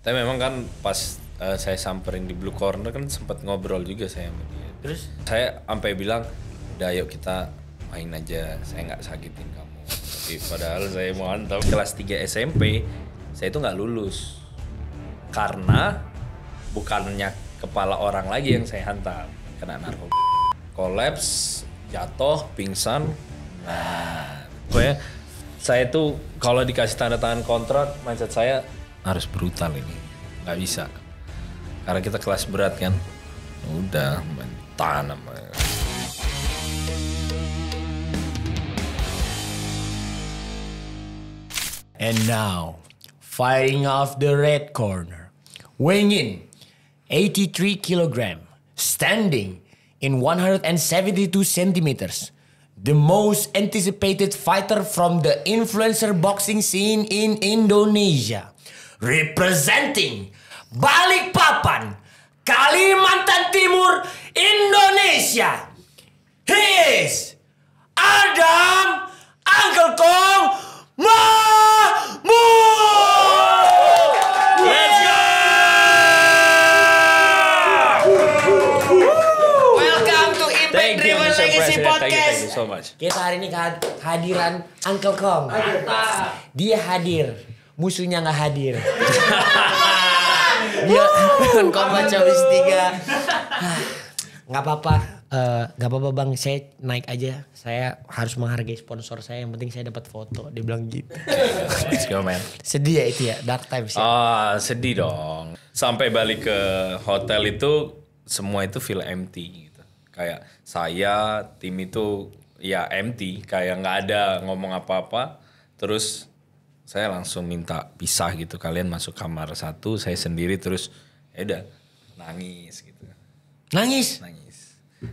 Tapi memang kan pas saya samperin di Blue Corner kan sempat ngobrol juga saya sama dia. Terus? Saya sampai bilang, udah yuk kita main aja, saya nggak sakitin kamu. Tapi padahal saya mau hantam. Kelas 3 SMP, saya itu nggak lulus. Karena bukannya kepala orang lagi yang saya hantam, kena narkoba. Kolaps, jatuh, pingsan. Nah, pokoknya saya tuh kalau dikasih tanda tangan kontrak, mindset saya harus brutal ini, nggak bisa. Karena kita kelas berat kan, udah tanam. And now, fighting off the red corner, weighing in 83 kilogram, standing in 172 centimeters, the most anticipated fighter from the influencer boxing scene in Indonesia, representing Balikpapan, Kalimantan Timur, Indonesia. He is Adam Uncle Kong Mahmud. Let's go! Welcome to Impact Driven Legacy Podcast. Thank you so much. Kita hari ini kehadiran Uncle Kong. Dia hadir, musuhnya nggak hadir. Dia dengan kombat habis 3. Nggak apa-apa, nggak apa-apa bang. Saya naik aja. Saya harus menghargai sponsor saya. Yang penting saya dapat foto. Dia bilang gitu. Let's go man. Sedih ya itu ya, dark times ya. Sedih dong. Sampai balik ke hotel itu semua itu feel empty gitu. Kayak saya, tim itu ya empty, kayak nggak ada ngomong apa-apa. Terus saya langsung minta pisah gitu, kalian masuk kamar satu, saya sendiri, terus ya udah nangis gitu. Nangis?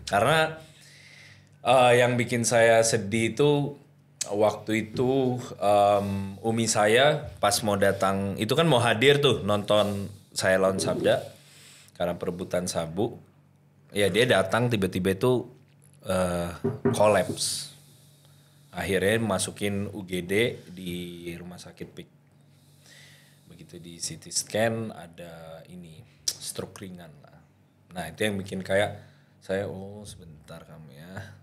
Karena yang bikin saya sedih itu waktu itu Umi saya pas mau datang, itu kan mau hadir tuh nonton saya lawan Sabda karena perebutan sabu. Ya dia datang tiba-tiba itu collapse. Akhirnya masukin UGD di rumah sakit PIK. Begitu di CT scan ada ini stroke ringan lah. Nah itu yang bikin kayak saya sebentar kamu ya,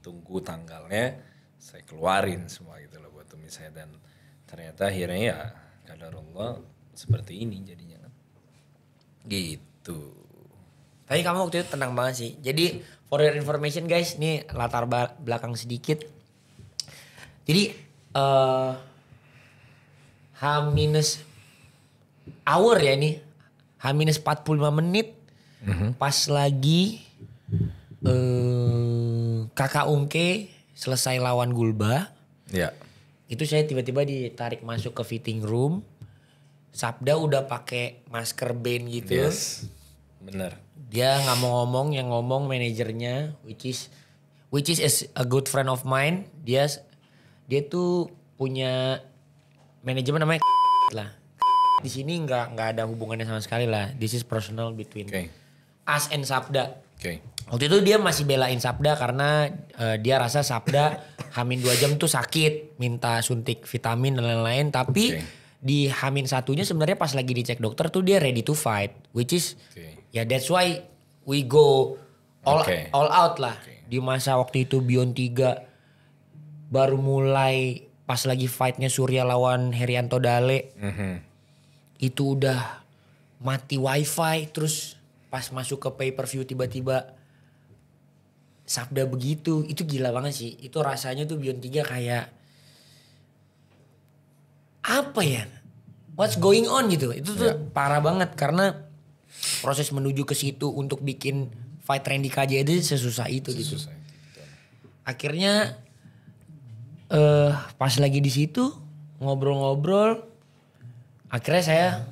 tunggu tanggalnya, saya keluarin semua gitu loh buat umi saya. Dan ternyata akhirnya ya qadarullah seperti ini jadinya kan. Gitu. Tapi kamu waktu itu tenang banget sih. Jadi for your information guys, ini latar belakang sedikit. Jadi H- hour ya ini, H-45 menit pas lagi kakak Ungke selesai lawan Gulba. Ya. Itu saya tiba-tiba ditarik masuk ke fitting room. Sabda udah pakai masker band gitu. Yes. Bener. Dia nggak mau ngomong, yang ngomong manajernya, which is a good friend of mine. Dia tuh punya manajemen namanya lah. Di sini nggak ada hubungannya sama sekali lah. This is personal between us and Sabda. Waktu itu dia masih belain Sabda karena dia rasa Sabda H-2 jam tuh sakit, minta suntik vitamin dan lain-lain. Tapi di H-1-nya sebenarnya pas lagi dicek dokter tuh dia ready to fight, which is ya that's why we go all out lah. Di masa waktu itu Beyond 3 baru mulai pas lagi fightnya Surya lawan Herianto Dale. Itu udah mati wifi, terus pas masuk ke pay per view tiba-tiba Sabda begitu. Itu gila banget sih. Itu rasanya tuh Beyond 3 kayak apa ya? What's going on gitu. Itu tuh parah banget karena proses menuju ke situ untuk bikin fight Randy KJ itu sesusah itu gitu. Akhirnya pas lagi di situ ngobrol-ngobrol, akhirnya saya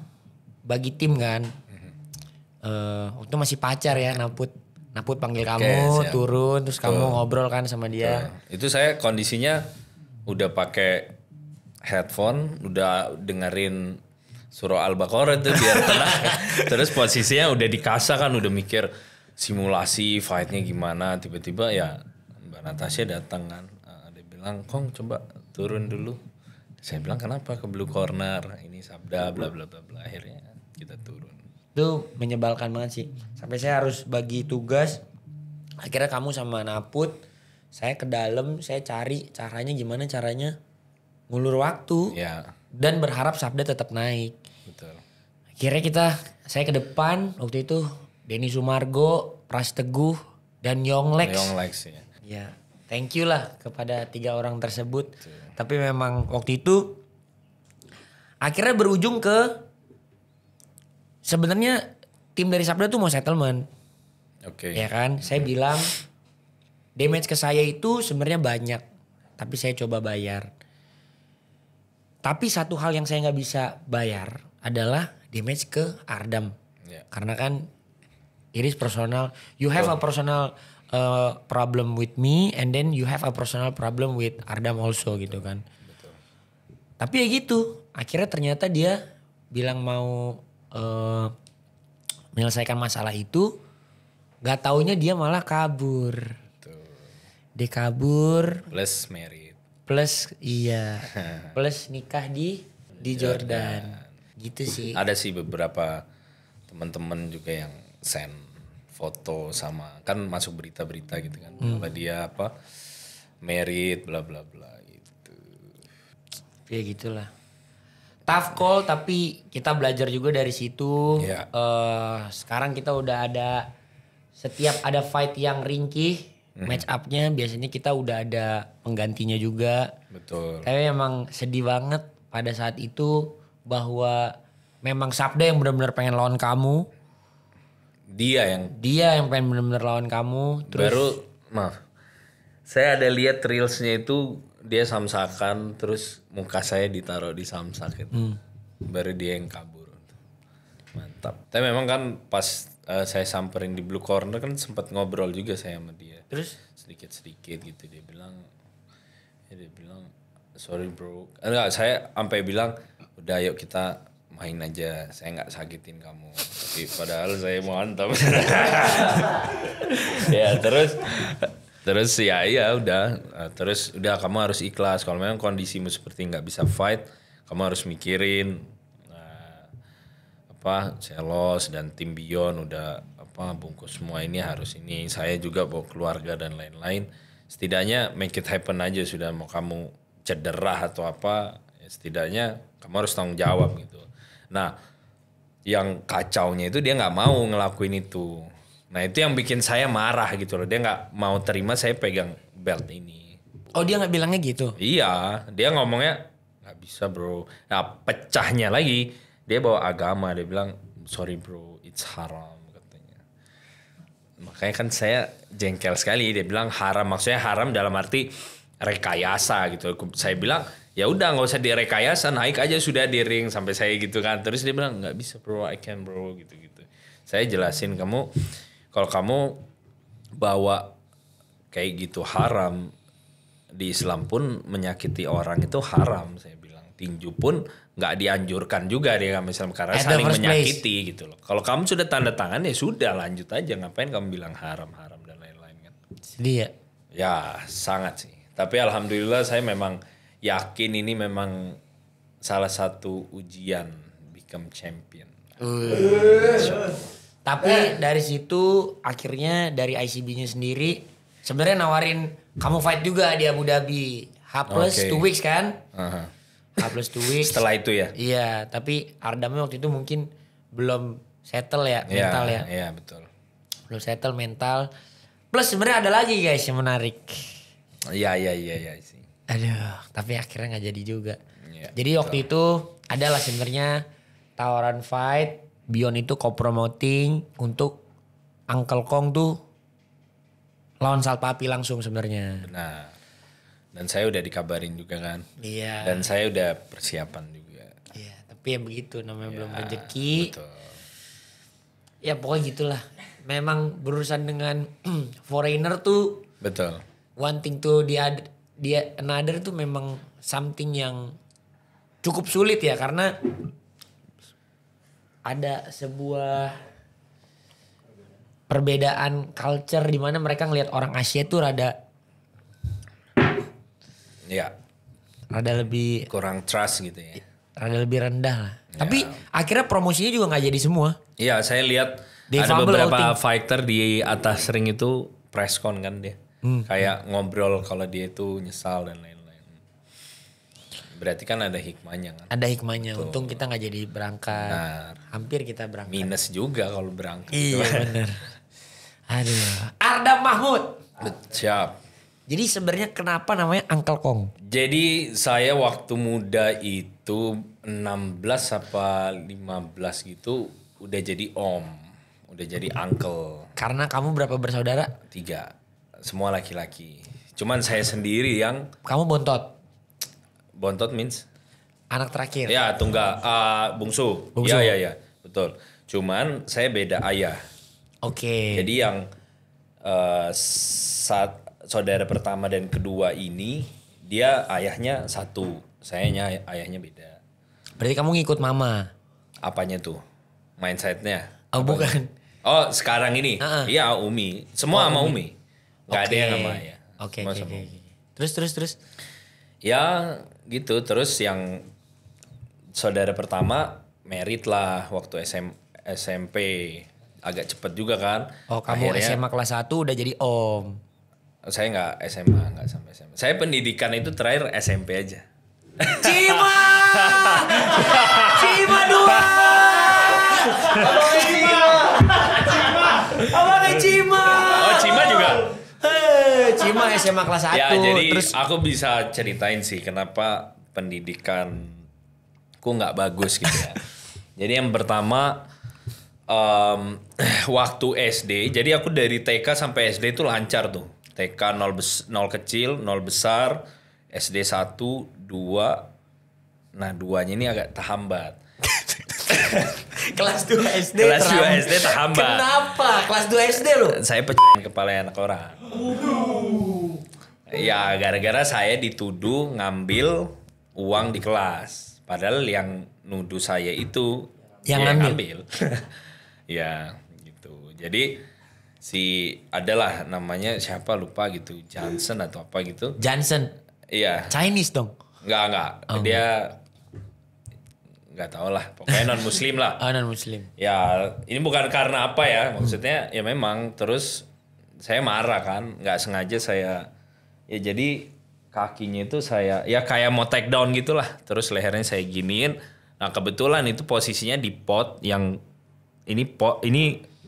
bagi tim kan. Waktu masih pacar ya, Naput panggil kamu turun, terus kamu ngobrol kan sama dia. Itu saya kondisinya udah pakai headphone, udah dengerin surah Al-Baqarah tuh biar tenang. Terus posisinya udah di kasa kan, udah mikir simulasi fightnya gimana. Tiba-tiba ya Mbak Natasha datang kan. Dia bilang, Kong coba turun dulu. Saya bilang kenapa ke Blue Corner, ini Sabda bla bla bla bla. Akhirnya kita turun. Itu menyebalkan banget sih. Sampai saya harus bagi tugas. Akhirnya kamu sama Naput, saya ke dalam, saya cari gimana caranya ngulur waktu. Ya. Dan berharap Sabda tetap naik. Betul. Akhirnya saya ke depan waktu itu Denny Sumargo, Pras Teguh, dan Yonglex. Yonglex ya. Ya, thank you lah kepada 3 orang tersebut. Betul. Tapi memang waktu itu akhirnya berujung ke sebenarnya tim dari Sabda tuh mau settlement. Oke. Ya kan, saya bilang damage ke saya itu sebenarnya banyak, tapi saya coba bayar. Tapi satu hal yang saya nggak bisa bayar adalah damage ke Ardam. Ya. Karena kan it is personal. You have a personal problem with me and then you have a personal problem with Ardam also gitu kan. Betul. Tapi ya gitu, akhirnya ternyata dia bilang mau menyelesaikan masalah itu, gak taunya dia malah kabur. Betul. Dia kabur Plus married. plus plus nikah di Jordan. Gitu sih. Ada sih beberapa teman-teman juga yang send foto sama, kan masuk berita-berita gitu kan. Kalau dia married bla bla bla gitu. Ya gitulah. Tough call tapi kita belajar juga dari situ. Iya. Sekarang kita udah ada, setiap ada fight yang ringkih, match up-nya biasanya kita udah ada penggantinya juga. Betul. Tapi emang sedih banget pada saat itu bahwa memang Sabda yang benar-benar pengen lawan kamu. Dia yang pengen benar-benar lawan kamu. Terus baru maaf. Saya ada lihat reelsnya itu dia samsakan terus muka saya ditaruh di samsak itu. Baru dia yang kabur. Mantap. Tapi memang kan pas saya samperin di Blue Corner kan sempat ngobrol juga saya sama dia. Terus Sedikit-sedikit gitu dia bilang sorry bro. Enggak, saya sampai bilang udah yuk kita main aja, saya nggak sakitin kamu. Tapi padahal saya mau hantam. Ya terus ya udah. Terus udah kamu harus ikhlas. Kalau memang kondisimu seperti nggak bisa fight, kamu harus mikirin Celos dan tim Beyond udah bungkus semua ini harus ini. Saya juga bawa keluarga dan lain-lain. Setidaknya make it happen aja, sudah mau kamu cedera atau apa, ya setidaknya kamu harus tanggung jawab gitu. Nah, yang kacaunya itu dia nggak mau ngelakuin itu. Nah itu yang bikin saya marah gitu loh. Dia nggak mau terima saya pegang belt ini. oh dia nggak bilangnya gitu? Iya, dia ngomongnya nggak bisa bro. Nah pecahnya lagi, dia bawa agama. Dia bilang sorry bro, it's haram katanya. Makanya kan saya jengkel sekali. Dia bilang haram, maksudnya haram dalam arti rekayasa gitu. Saya bilang ya udah nggak usah direkayasa, naik aja sudah di ring sampai saya gitu kan. Terus dia bilang nggak bisa bro, I can bro gitu. Saya jelasin kalau kamu bawa kayak gitu haram, di Islam pun menyakiti orang itu haram. Saya bilang tinju pun nggak dianjurkan juga dia misalnya karena saling menyakiti gitu loh. Kalau kamu sudah tanda tangan ya sudah lanjut aja, ngapain kamu bilang haram dan lain-lain kan. Sedih ya? Ya sangat sih. Tapi alhamdulillah saya memang yakin ini memang salah satu ujian become champion. Tapi dari situ akhirnya dari ICB-nya sendiri sebenarnya nawarin kamu fight juga di Abu Dhabi. H plus 2 weeks kan? H plus 2 weeks. Setelah itu ya? Iya, tapi Ardamnya waktu itu mungkin belum settle ya mental ya. Iya betul. Belum settle mental. Plus sebenarnya ada lagi guys yang menarik. Iya sih. Aduh, tapi akhirnya nggak jadi juga. Ya, jadi waktu itu adalah sebenarnya tawaran fight. Beyond itu co-promoting untuk Uncle Kong tuh lawan Salpapi langsung sebenarnya. Benar. Dan saya udah dikabarin juga kan. Iya. Dan saya udah persiapan juga. Iya, tapi ya begitu namanya belum rezeki. Betul. Ya pokoknya gitulah. Memang berurusan dengan foreigner tuh. Betul. One thing to dia another tuh memang something yang cukup sulit ya karena ada sebuah perbedaan culture di mana mereka ngelihat orang Asia tuh rada Ya. lebih Kurang trust gitu ya. rada lebih rendah lah. Tapi akhirnya promosinya juga nggak jadi semua. Iya, saya lihat Di ada fumble beberapa outing. fighter di atas ring itu press con kan dia. Kayak ngobrol kalau dia itu nyesal dan lain-lain. Berarti kan ada hikmahnya kan. Ada hikmahnya. Untung kita nggak jadi berangkat. Benar. Hampir kita berangkat. Minus juga kalau berangkat. Iya bener. Aduh. Arda Mahmud. Siap. Jadi sebenarnya kenapa namanya Uncle Kong? Jadi saya waktu muda itu 16 apa 15 gitu udah jadi om. Udah jadi uncle. Karena kamu berapa bersaudara? 3. Semua laki-laki. Cuman saya sendiri yang Kamu bontot. bontot means? Anak terakhir. Ya tunggal, bungsu. Bungsu. Ya, betul. Cuman saya beda ayah. Oke. Jadi yang saat saudara pertama dan kedua ini dia ayahnya satu, sayanya ayahnya beda. Berarti kamu ngikut mama. Apanya tuh? Mindsetnya? Oh bukan. Oh sekarang ini? Iya Umi. Semua sama Umi. Gak ada yang sama ayah. Oke. Semua sama Oke. Umi. Terus. Ya gitu. Terus yang saudara pertama merit lah waktu SMP. Agak cepet juga kan. Oh kamu SMA kelas 1 udah jadi om. Saya nggak SMA, nggak sampai SMA. Saya pendidikan itu terakhir SMP aja. Cima! Cima 2! Abangnya Cima! Oh Cima juga? Cima SMA kelas 1. Ya jadi Terus aku bisa ceritain sih kenapa pendidikanku nggak bagus gitu ya. Jadi yang pertama waktu SD, jadi aku dari TK sampai SD itu lancar tuh. TK 0 kecil, 0 besar, SD 1, 2. Nah, 2-nya ini agak terhambat. kelas 2 SD Kelas 2 SD terhambat. Kenapa? Kelas 2 SD lo? Saya pecahin kepala anak orang. Ya, gara-gara saya dituduh ngambil uang di kelas. Padahal yang nuduh saya itu Yang dia ngambil. Ya, gitu. Jadi adalah namanya siapa lupa gitu, Johnson atau apa gitu. Johnson. Iya. Chinese dong. Enggak. Dia enggak tahu lah. Pokoknya non muslim lah. Oh non muslim. Ya, ini bukan karena apa ya. Maksudnya ya memang terus saya marah kan, nggak sengaja saya ya jadi kakinya itu saya ya kayak mau take down gitulah. Terus lehernya saya giniin. Nah, kebetulan itu posisinya di pot yang ini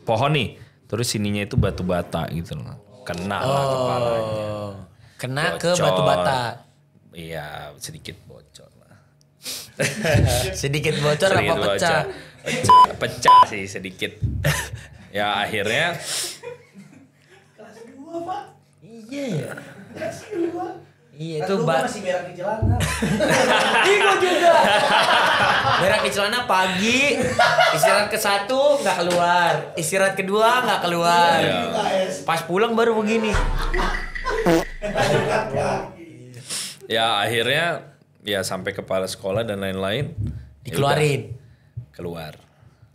pohon nih. Terus sininya itu batu bata gitu loh. Kena lah kepalanya. Kena ke Bocor. batu bata. Iya, sedikit bocor lah. Sedikit bocor apa Sedikit pecah? bocor. Pecah sih sedikit. Ya akhirnya Iya ya. Iya itu masih berak di celana. Gue juga. Berak di celana pagi, istirahat ke 1 nggak keluar, istirahat kedua nggak keluar. Iya. Pas pulang baru begini. ya akhirnya ya sampai kepala sekolah dan lain-lain ya Dikeluarin. udah, keluar.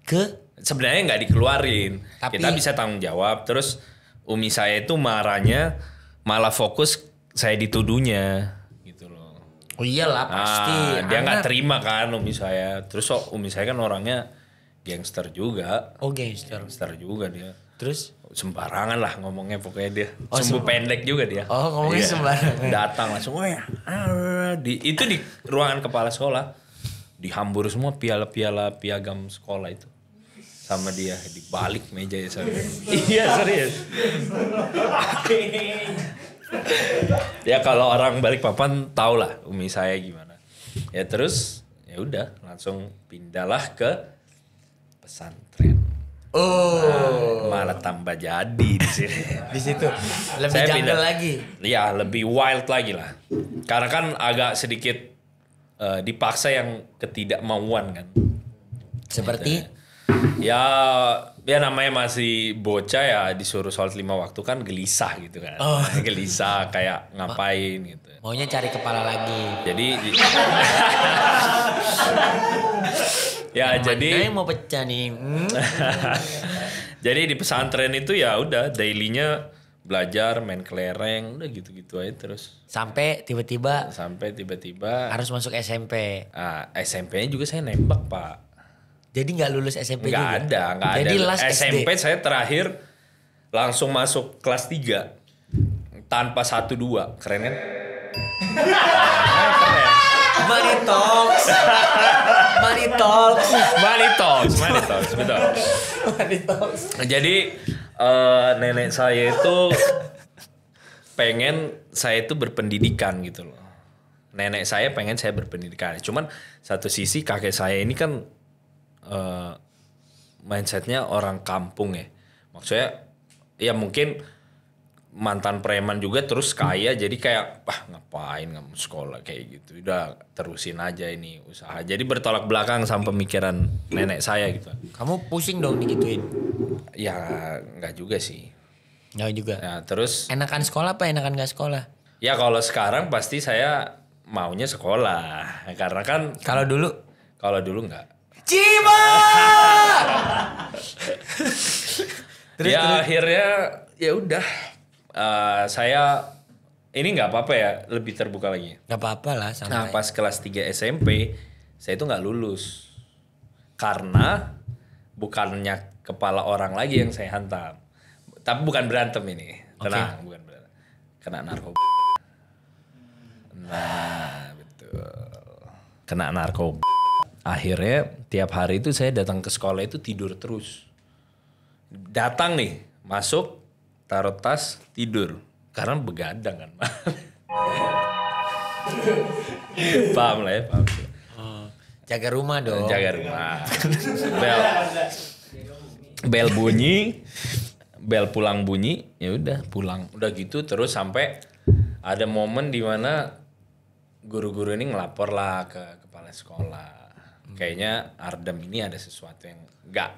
Ke? Sebenarnya nggak dikeluarin. Tapi- Kita bisa tanggung jawab. Terus umi saya itu marahnya malah fokus saya dituduhnya gitu loh. Oh iyalah pasti. Dia nggak Anak- terima kan umi saya. Terus umi saya kan orangnya gangster juga. Oh gangster. Gangster juga dia. Terus? Sembarangan lah ngomongnya pokoknya dia. Oh, Sumbu pendek juga dia. Oh, ngomongnya Iya. sembarangan. Datang langsung, oh ya. Itu di ruangan kepala sekolah. Dihambur semua piala-piala piagam sekolah itu. Sama dia di balik meja ya saya. Iya serius. Ya kalau orang Balikpapan tau lah umi saya gimana. Ya terus ya udah langsung pindahlah ke pesantren. Oh. Malah tambah jadi di sini. Di situ lebih Saya jungle pindah. lagi. Ya lebih wild lagi lah. Karena kan agak sedikit dipaksa yang ketidakmauan kan. Seperti Ya namanya masih bocah ya disuruh sholat 5 waktu kan gelisah gitu kan. Gelisah kayak ngapain gitu. maunya cari kepala lagi. Jadi ya jadi Mana yang mau pecah nih? jadi di pesantren itu ya udah dailynya belajar, main kelereng, udah gitu-gitu aja terus. Sampai tiba-tiba harus masuk SMP. SMP-nya juga saya nembak, Pak. Jadi nggak lulus SMP juga? Nggak ada. Jadi last SMP SD. saya terakhir langsung masuk kelas 3 tanpa 1-2, keren kan? Money talks. Betul. Money talks. Jadi nenek saya itu pengen saya itu berpendidikan gitu loh. Nenek saya pengen saya berpendidikan. Cuman satu sisi kakek saya ini kan mindsetnya orang kampung ya. Maksudnya ya mungkin mantan preman juga terus kaya, jadi kayak ngapain nggak mau sekolah kayak gitu, udah terusin aja ini usaha. Jadi bertolak belakang sama pemikiran nenek saya gitu. Kamu pusing dong digituin? Ya nggak juga sih. Nggak juga. Nah, terus enakan sekolah apa enakan nggak sekolah? Ya kalau sekarang pasti saya maunya sekolah, karena kan Kalau dulu nggak. Ciba. Terus akhirnya ya udah. Saya ini nggak apa-apa ya, lebih terbuka lagi. Nggak apa-apa lah. Nah pas kelas 3 SMP saya itu nggak lulus karena bukannya kepala orang lagi yang saya hantam, tapi bukan berantem ini, tenang, bukan berantem, kena narkoba. Nah betul, kena narkoba. Akhirnya tiap hari itu saya datang ke sekolah itu tidur terus. Datang nih, masuk, taruh tas, tidur. Karena begadang kan. Paham lah ya, paham. Jaga rumah dong. Jaga rumah. Bel bunyi, bel pulang bunyi, ya udah pulang. Udah gitu terus sampai ada momen di mana guru-guru ini ngelapor lah ke kepala sekolah. Kayaknya Ardem ini ada sesuatu yang nggak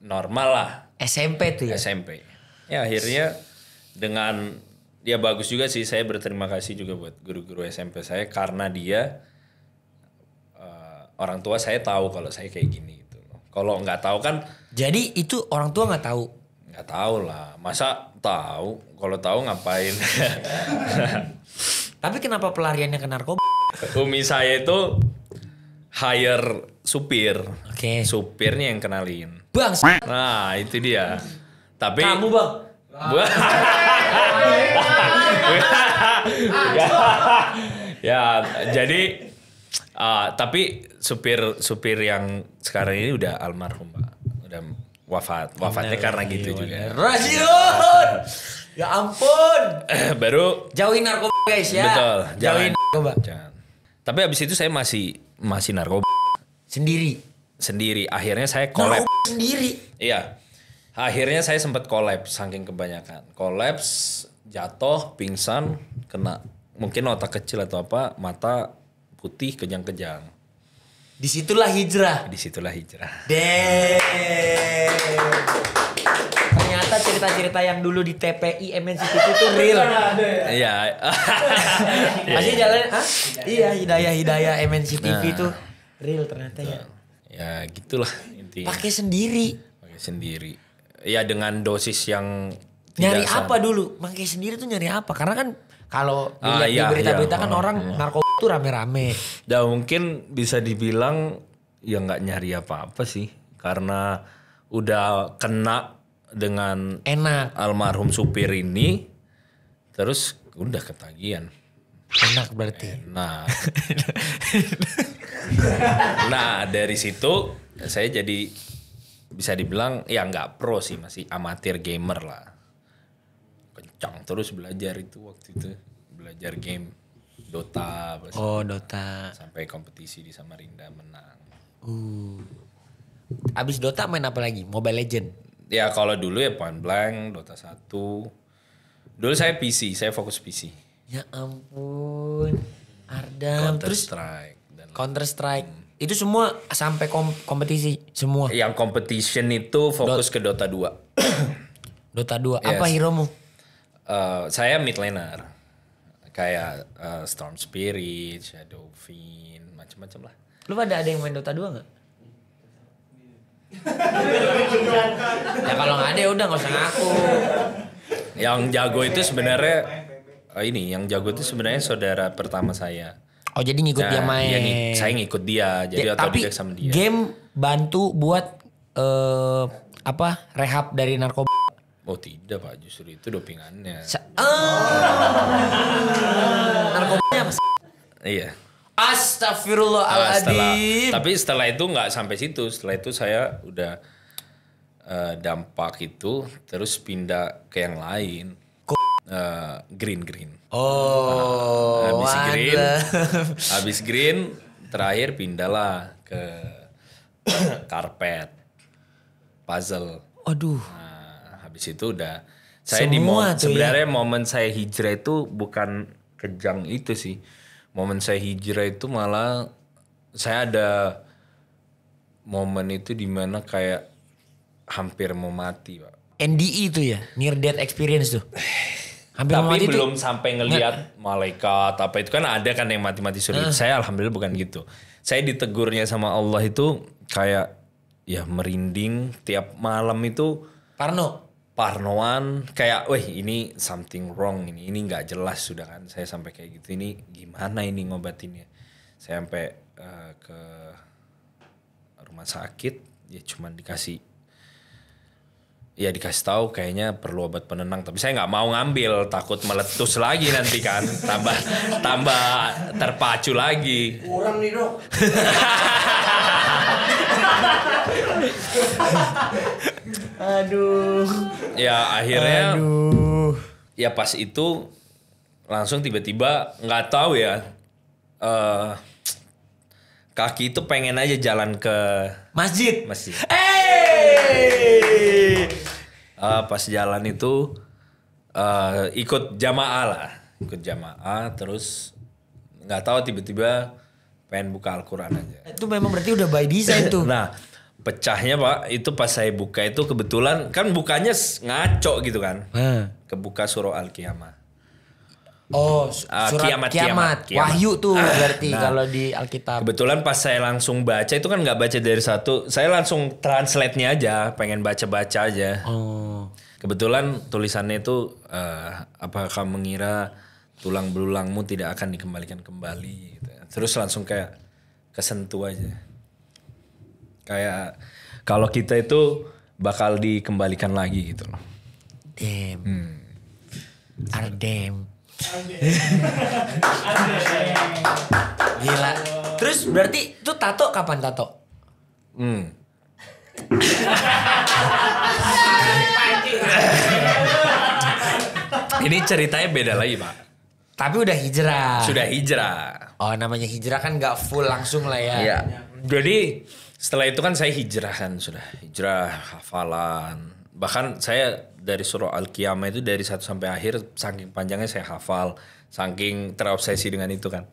normal lah. SMP tuh ya? SMP. Ya akhirnya dengan dia bagus juga sih, saya berterima kasih juga buat guru-guru SMP saya karena dia orang tua saya tahu kalau saya kayak gini gitu loh. Kalau nggak tahu kan. Jadi itu orang tua nggak tahu? Nggak tahu lah, masa tahu? Kalau tahu ngapain? Tapi kenapa pelariannya ke narkoba? Umi saya itu hire supir. Oke. Supirnya yang kenalin. Bang. Nah itu dia. Tapi Kamu bang. Ya jadi tapi supir yang sekarang ini udah almarhum Pak, udah wafatnya karena gitu juga. Rasion. Ya ampun. Baru jauhin narkoba guys ya. betul, Jauhin narkoba. jangan. Tapi abis itu saya masih narkoba sendiri. Akhirnya saya collab sendiri. Iya. Akhirnya saya sempat kolaps saking kebanyakan. Kolaps, jatuh, pingsan, kena mungkin otak kecil atau apa, mata putih kejang-kejang. Disitulah hijrah. Deh. Ternyata cerita-cerita yang dulu di TPI MNCTV itu real. Iya. Masih jalan, iya hidayah MNCTV itu real ternyata ya. Ya gitulah intinya. Pakai sendiri. Ya dengan dosis yang Nyari tidak apa dulu? Pakai sendiri tuh nyari apa? Karena kan kalau dilihat di iya, berita-berita iya. kan orang narkoba tuh rame-rame. Dan mungkin bisa dibilang ya nggak nyari apa-apa sih, karena udah kena dengan Enak. almarhum supir ini, terus udah ketagihan. Enak berarti. Nah dari situ saya jadi bisa dibilang ya nggak pro sih, masih amatir gamer lah. Kencang terus belajar itu waktu itu, belajar game Dota. Oh Dota. Sampai kompetisi di Samarinda menang. Abis Dota main apa lagi? Mobile Legend. Ya kalau dulu ya Point Blank, Dota 1. Dulu saya PC, saya fokus PC. Ya ampun. Ardam. Counter Terus Strike. Counter Strike. Itu semua sampai kompetisi semua. Yang competition itu fokus ke Dota 2. Dota 2. Yes. Apa heromu? Saya mid laner. Kayak Storm Spirit, Shadow Fiend, macam-macam lah. Lu ada yang main Dota 2 gak? Ya kalau gak ada ya udah gak usah ngaku. Yang jago itu sebenarnya yang jago itu sebenarnya saudara pertama saya. Oh jadi ngikut dia main. Saya ngikut dia, jadi Tapi otodidak sama dia. game bantu buat rehab dari narkoba. Oh tidak Pak, justru itu dopingannya. Narkobanya apa? Iya. Astagfirullahaladzim. Tapi setelah itu nggak sampai situ. Setelah itu saya udah dampak itu terus pindah ke yang lain. Green. Habis green terakhir pindahlah ke karpet, puzzle. Aduh. Nah, habis itu udah saya sebenarnya momen saya hijrah itu bukan kejang itu sih. Momen saya hijrah itu malah saya ada momen itu dimana kayak hampir mau mati, Pak. NDE itu ya, near death experience tuh. Hampir mau Tapi mati belum sampai ngelihat malaikat apa itu kan ada kan yang mati-mati suri. Saya alhamdulillah bukan gitu. Saya ditegurnya sama Allah itu kayak ya merinding tiap malam itu. Parnoan kayak ini something wrong ini nggak jelas sudah kan. Saya sampai kayak gitu, ini gimana ini ngobatinnya. Saya sampai ke rumah sakit ya cuman dikasih tahu kayaknya perlu obat penenang, tapi saya nggak mau ngambil, takut meletus lagi nanti kan, tambah terpacu lagi. Kurang nih dok. Aduh. Ya akhirnya, ya pas itu langsung tiba-tiba nggak tahu ya, kaki itu pengen aja jalan ke masjid. Pas jalan itu ikut jamaah terus nggak tahu tiba-tiba pengen buka Al-Quran aja. Itu memang berarti udah by design tuh. Nah pecahnya Pak itu pas saya buka itu kebetulan kan bukanya ngaco gitu kan. Kebuka surah Al-Qiyamah. Oh, surat kiamat. Wahyu tuh berarti kalau di Alkitab. Kebetulan pas saya langsung baca itu kan nggak baca dari satu, saya langsung translate-nya aja, pengen baca-baca aja. Oh. Kebetulan tulisannya itu apakah mengira tulang belulangmu tidak akan dikembalikan kembali gitu. Terus langsung kayak kesentuh aja. Kayak kalau kita itu bakal dikembalikan lagi gitu loh. Damn. Ardem. Gila. Terus berarti itu tato kapan tato? Ini ceritanya beda lagi Pak. Tapi udah hijrah. Sudah hijrah. Oh namanya hijrah kan gak full langsung lah ya. Iya. Jadi setelah itu kan saya hijrah kan. Sudah hijrah, hafalan. Bahkan saya dari surah Al-Qiyamah itu dari 1 sampai akhir saking panjangnya saya hafal, saking terobsesi dengan itu kan.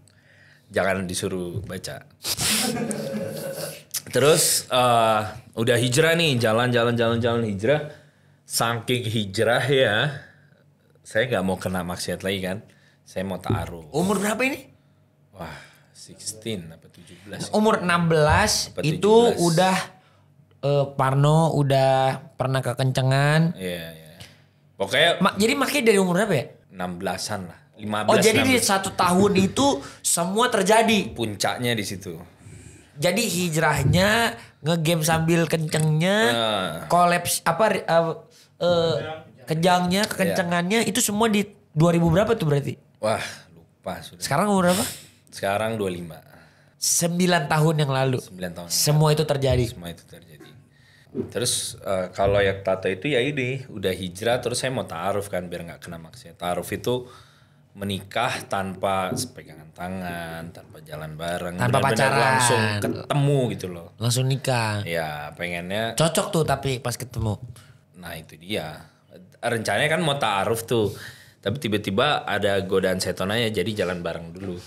Jangan disuruh baca. Terus udah hijrah nih, jalan hijrah. Saking hijrah ya, saya nggak mau kena maksiat lagi kan. Saya mau ta'aruf. Umur berapa ini? Wah, 16 apa 17. Umur 16 itu udah Parno udah pernah kekencengan. Iya. Pokoknya jadi makanya dari umur berapa ya? 16-an lah. 15. Oh jadi 16. Di 1 tahun itu semua terjadi. Puncaknya di situ. Jadi hijrahnya ngegame sambil kencengnya, kolaps kejangnya, kekencengannya itu semua di 2000 berapa tuh berarti? Wah lupa sudah. Sekarang umur berapa? Sekarang 25. 9 tahun yang lalu. 9 tahun. Semua itu terjadi. Terus kalau yang tato itu ya ini udah hijrah terus saya mau ta'aruf kan biar nggak kena maksiat. Ta'aruf itu menikah tanpa pegangan tangan, tanpa jalan bareng, tanpa pacaran, langsung ketemu gitu loh. Langsung nikah. Ya pengennya. Cocok tuh tapi pas ketemu. Nah itu dia. Rencananya kan mau ta'aruf tuh. Tapi tiba-tiba ada godaan setan aja jadi jalan bareng dulu.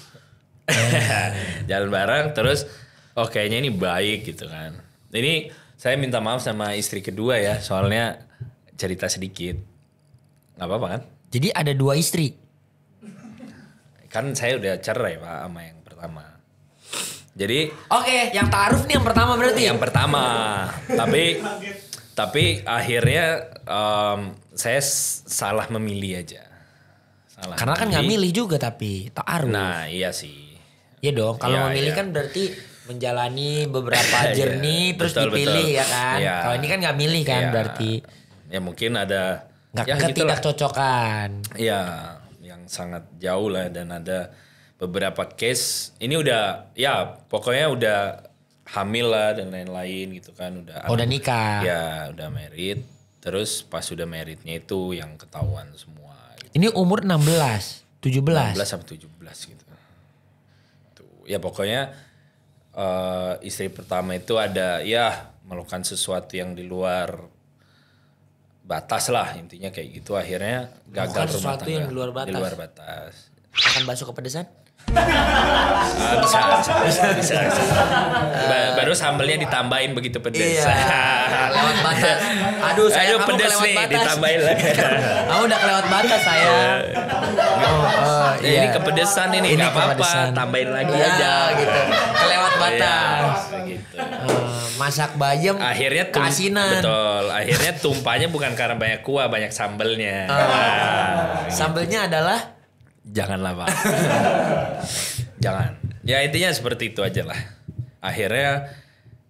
Jalan bareng terus kayaknya ini baik gitu kan. Ini saya minta maaf sama istri kedua ya, soalnya cerita sedikit. Gak apa-apa kan? Jadi ada 2 istri? Kan saya udah cerai Pak sama yang pertama. Jadi... Oke, yang ta'aruf nih yang pertama berarti? Yang pertama. Tapi Tapi akhirnya saya salah memilih aja. Karena kan nggak milih juga tapi ta'aruf. Nah iya sih. Iya dong, kalau Iya, memilih iya. kan berarti menjalani beberapa journey terus betul, dipilih betul. ya kan. Iya. Kalau ini kan nggak milih kan Iya. berarti. Ya mungkin ada Nggak ya tidak gitulah. cocokan. Ya yang sangat jauh lah dan ada beberapa case ini udah ya pokoknya udah hamil lah dan lain-lain gitu kan udah. Oh, udah nikah. Ya udah married. Terus pas udah marriednya itu yang ketahuan semua. Gitu. Ini umur 16, 17. 16 sampai 17 gitu. Tuh, ya pokoknya istri pertama itu ada ya melakukan sesuatu yang di luar batas lah intinya kayak gitu akhirnya gagal Melakukan rumah sesuatu tangga. yang di luar batas. Di luar batas. Makan bakso kepedesan? Bisa. Baru sambelnya ditambahin begitu pedes. Iya, lewat batas. Aduh, sayang kamu pedes kelewat nih batas. ditambahin lagi. Kamu udah kelewat batas sayang. Ini kepedesan ini nggak apa-apa, kepedesan. tambahin lagi Ya, aja. gitu. Kelewat batas. Ya, gitu. Masak bayam Akhirnya keasinan. betul. Akhirnya tumpahnya bukan karena banyak kuah, banyak sambelnya. Sambelnya adalah Janganlah Pak. Jangan. Ya intinya seperti itu aja lah. Akhirnya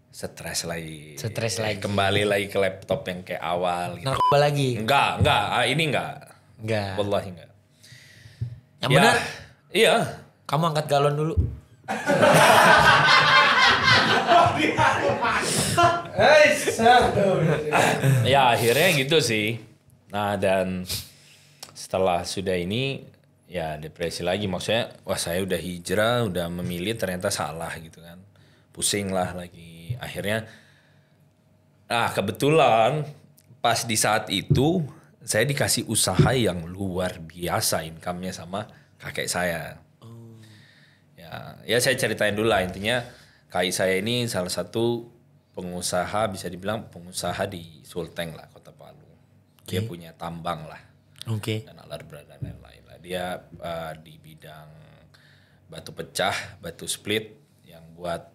stres lagi. Stres lagi. Kembali lagi ke laptop yang kayak awal. Gitu. narkoba lagi. Enggak. Ini enggak. Enggak. Wallahi enggak. Yang Ya, benar, iya. kamu angkat galon dulu. Ya akhirnya gitu sih. Nah dan setelah sudah ini ya depresi lagi. Maksudnya wah saya udah hijrah, udah memilih ternyata salah gitu kan. Pusing lah lagi. Akhirnya kebetulan pas di saat itu saya dikasih usaha yang luar biasa income-nya sama kakek saya. Ya saya ceritain dulu lah intinya kakek saya ini salah satu pengusaha bisa dibilang pengusaha di Sulteng lah Kota Palu. Dia punya tambang lah Oke. dan alat berat dan lain-lain lah. Dia di bidang batu pecah, batu split yang buat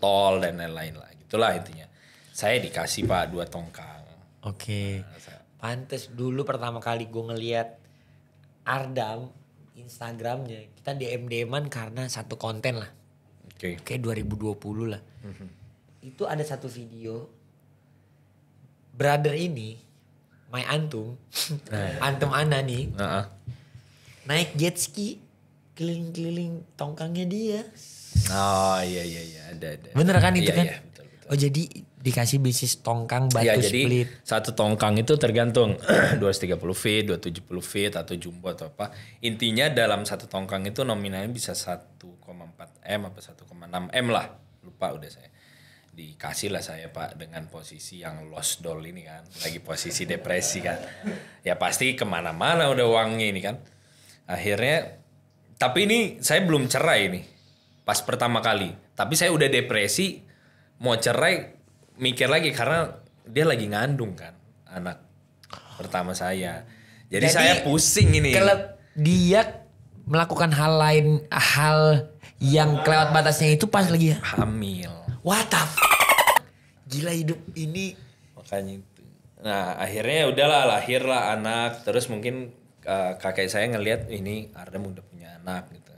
tol dan lain-lain lah. Gitulah intinya. Saya dikasih Pak 2 tongkang. Oke. Pantes dulu pertama kali gue ngeliat Ardam Instagramnya, kita DM-an karena satu konten lah. Oke. Kayak 2020 lah. Itu ada satu video brother ini, my antum, antum ana nih, Heeh. naik jet ski keliling-keliling tongkangnya dia. Oh iya ada. Bener kan itu Iya, kan? iya, betul. Oh jadi dikasih bisnis tongkang batu Ya jadi split. satu tongkang itu tergantung 230 feet, 270 feet atau jumbo atau apa. Intinya dalam satu tongkang itu nominalnya bisa 1,4 M apa 1,6 M lah. Lupa udah saya. Dikasih lah saya Pak dengan posisi yang lost doll ini kan. Lagi posisi depresi kan. Ya pasti kemana-mana udah uangnya ini kan. Akhirnya tapi ini saya belum cerai nih. Pas pertama kali. Tapi saya udah depresi. Mau cerai mikir lagi karena dia lagi ngandung kan anak pertama saya. Jadi saya pusing ini. Kalau dia melakukan hal lain, hal yang kelewat batasnya itu pas lagi Hamil. what the gila hidup ini. Makanya itu. Nah akhirnya udahlah lahirlah anak. Terus mungkin kakek saya ngelihat ini Ardem udah punya anak gitu.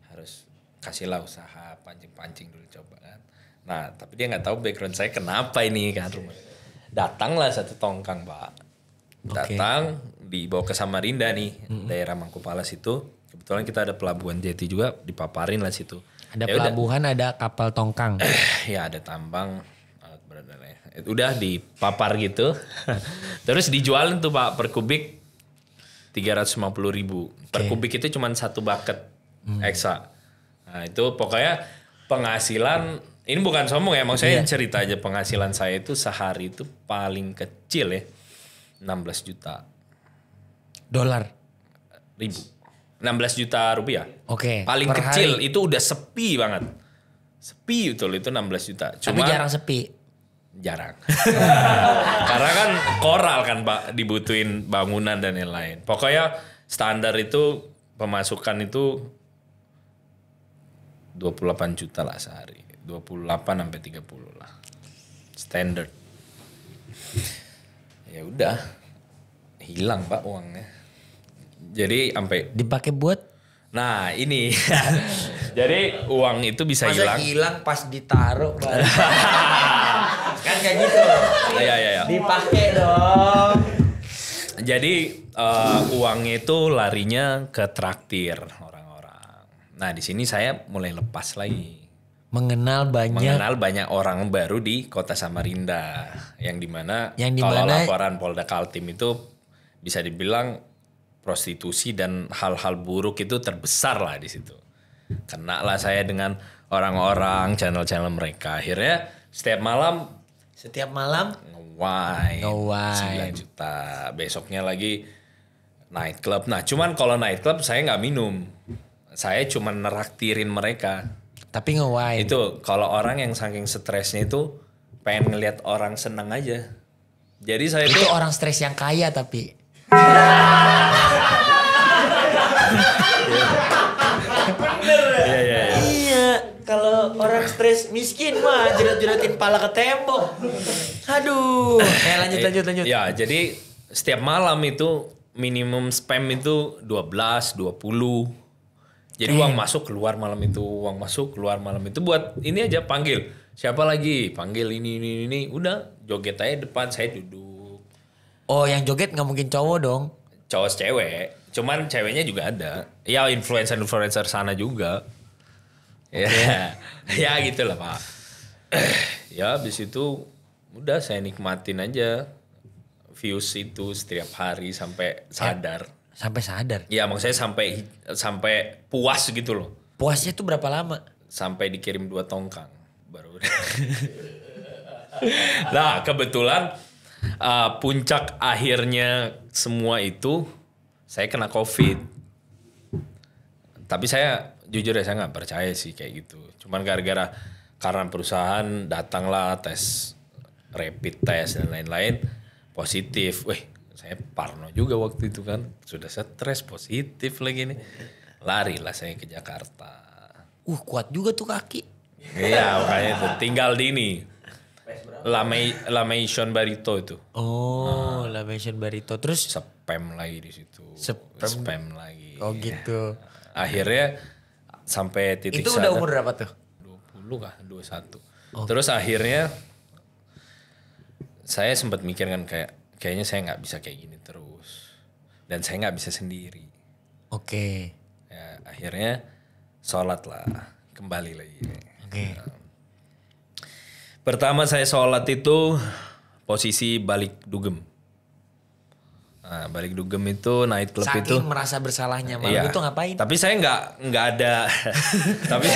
Harus kasihlah usaha pancing-pancing dulu coba kan. Nah tapi dia nggak tahu background saya kenapa ini kan rumah. Datanglah satu tongkang Pak. Datang dibawa ke Samarinda nih daerah Mangkupalas itu. Kebetulan kita ada pelabuhan jeti juga dipaparin lah situ. Ada Ya udah. pelabuhan, ada kapal tongkang. Ya ada tambang alat berat dan lain. Udah dipapar gitu. Terus dijualin tuh Pak per kubik 350.000. Per kubik itu cuma 1 bucket eksa. Nah itu pokoknya penghasilan ini bukan sombong ya, maksudnya cerita aja penghasilan saya itu sehari itu paling kecil ya 16 juta Dolar. ribu. 16 juta rupiah. Oke. Paling per kecil hari. itu udah sepi banget. Sepi betul itu 16 juta. Tapi jarang sepi. Jarang. Karena kan koral kan Pak dibutuhin bangunan dan lain-lain. Pokoknya standar itu pemasukan itu 28 juta lah sehari. 28 sampai 30 lah. Standard. udah hilang Pak uangnya. Jadi sampai Dipakai buat? nah ini jadi uang itu bisa Masa hilang. hilang pas ditaruh balik. Kan kayak gitu. Iya. Dipakai dong. Jadi uangnya itu larinya ke traktir orang-orang. Nah di sini saya mulai lepas lagi. Mengenal banyak orang baru di kota Samarinda. Yang dimana Yang kalau dimana- laporan Polda Kaltim itu bisa dibilang prostitusi dan hal-hal buruk itu terbesar lah di situ. Kena lah saya dengan orang-orang channel-channel mereka. Akhirnya setiap malam Nge-wine. 9 juta. Besoknya lagi nightclub. Nah cuman kalau nightclub saya nggak minum. Saya cuma neraktirin mereka. Tapi nge-wine. Itu kalau orang yang saking stresnya itu pengen ngelihat orang senang aja. Jadi saya Itu tuh orang stres yang kaya tapi. Iya. Iya, kalau orang stres miskin mah jerat-jeratin pala ke tembok. Aduh. Lanjut. Ya, jadi setiap malam itu minimum spam itu 12, 20. Jadi uang masuk keluar malam itu, uang masuk keluar malam itu buat ini aja panggil. Siapa lagi? Panggil ini. Udah joget aja depan saya duduk. Oh, yang joget nggak mungkin cowok dong. Cowok cewek, cuman ceweknya juga ada. Ya influencer sana juga. Ya, ya gitulah Pak. Ya habis itu udah saya nikmatin aja views itu setiap hari sampai sadar. Sampai sadar. Ya maksudnya sampai puas gitu loh. Puasnya tuh berapa lama? Sampai dikirim 2 tongkang baru udah. Nah kebetulan puncak akhirnya semua itu saya kena COVID. Tapi saya jujur ya saya nggak percaya sih kayak gitu. Cuman karena perusahaan datanglah tes rapid test dan lain-lain positif. Wih saya parno juga waktu itu kan. Sudah stres positif lagi nih. Lari lah saya ke Jakarta. Kuat juga tuh kaki. Iya makanya itu tinggal di ini. Lamation Barito itu. Oh, Lamation Barito. Terus Spam lagi di situ. Spam lagi. oh gitu. Akhirnya sampai titik Itu sadar. udah umur berapa tuh? 20 kah? 21. Terus akhirnya saya sempat mikir kan kayaknya saya nggak bisa kayak gini terus. Dan saya nggak bisa sendiri. Oke. Ya, akhirnya sholat lah. Kembali lagi. Oke. Pertama saya sholat itu posisi balik dugem. Nah, balik dugem itu night club Saking itu. merasa bersalahnya malam itu ngapain? Tapi saya nggak ada. Tapi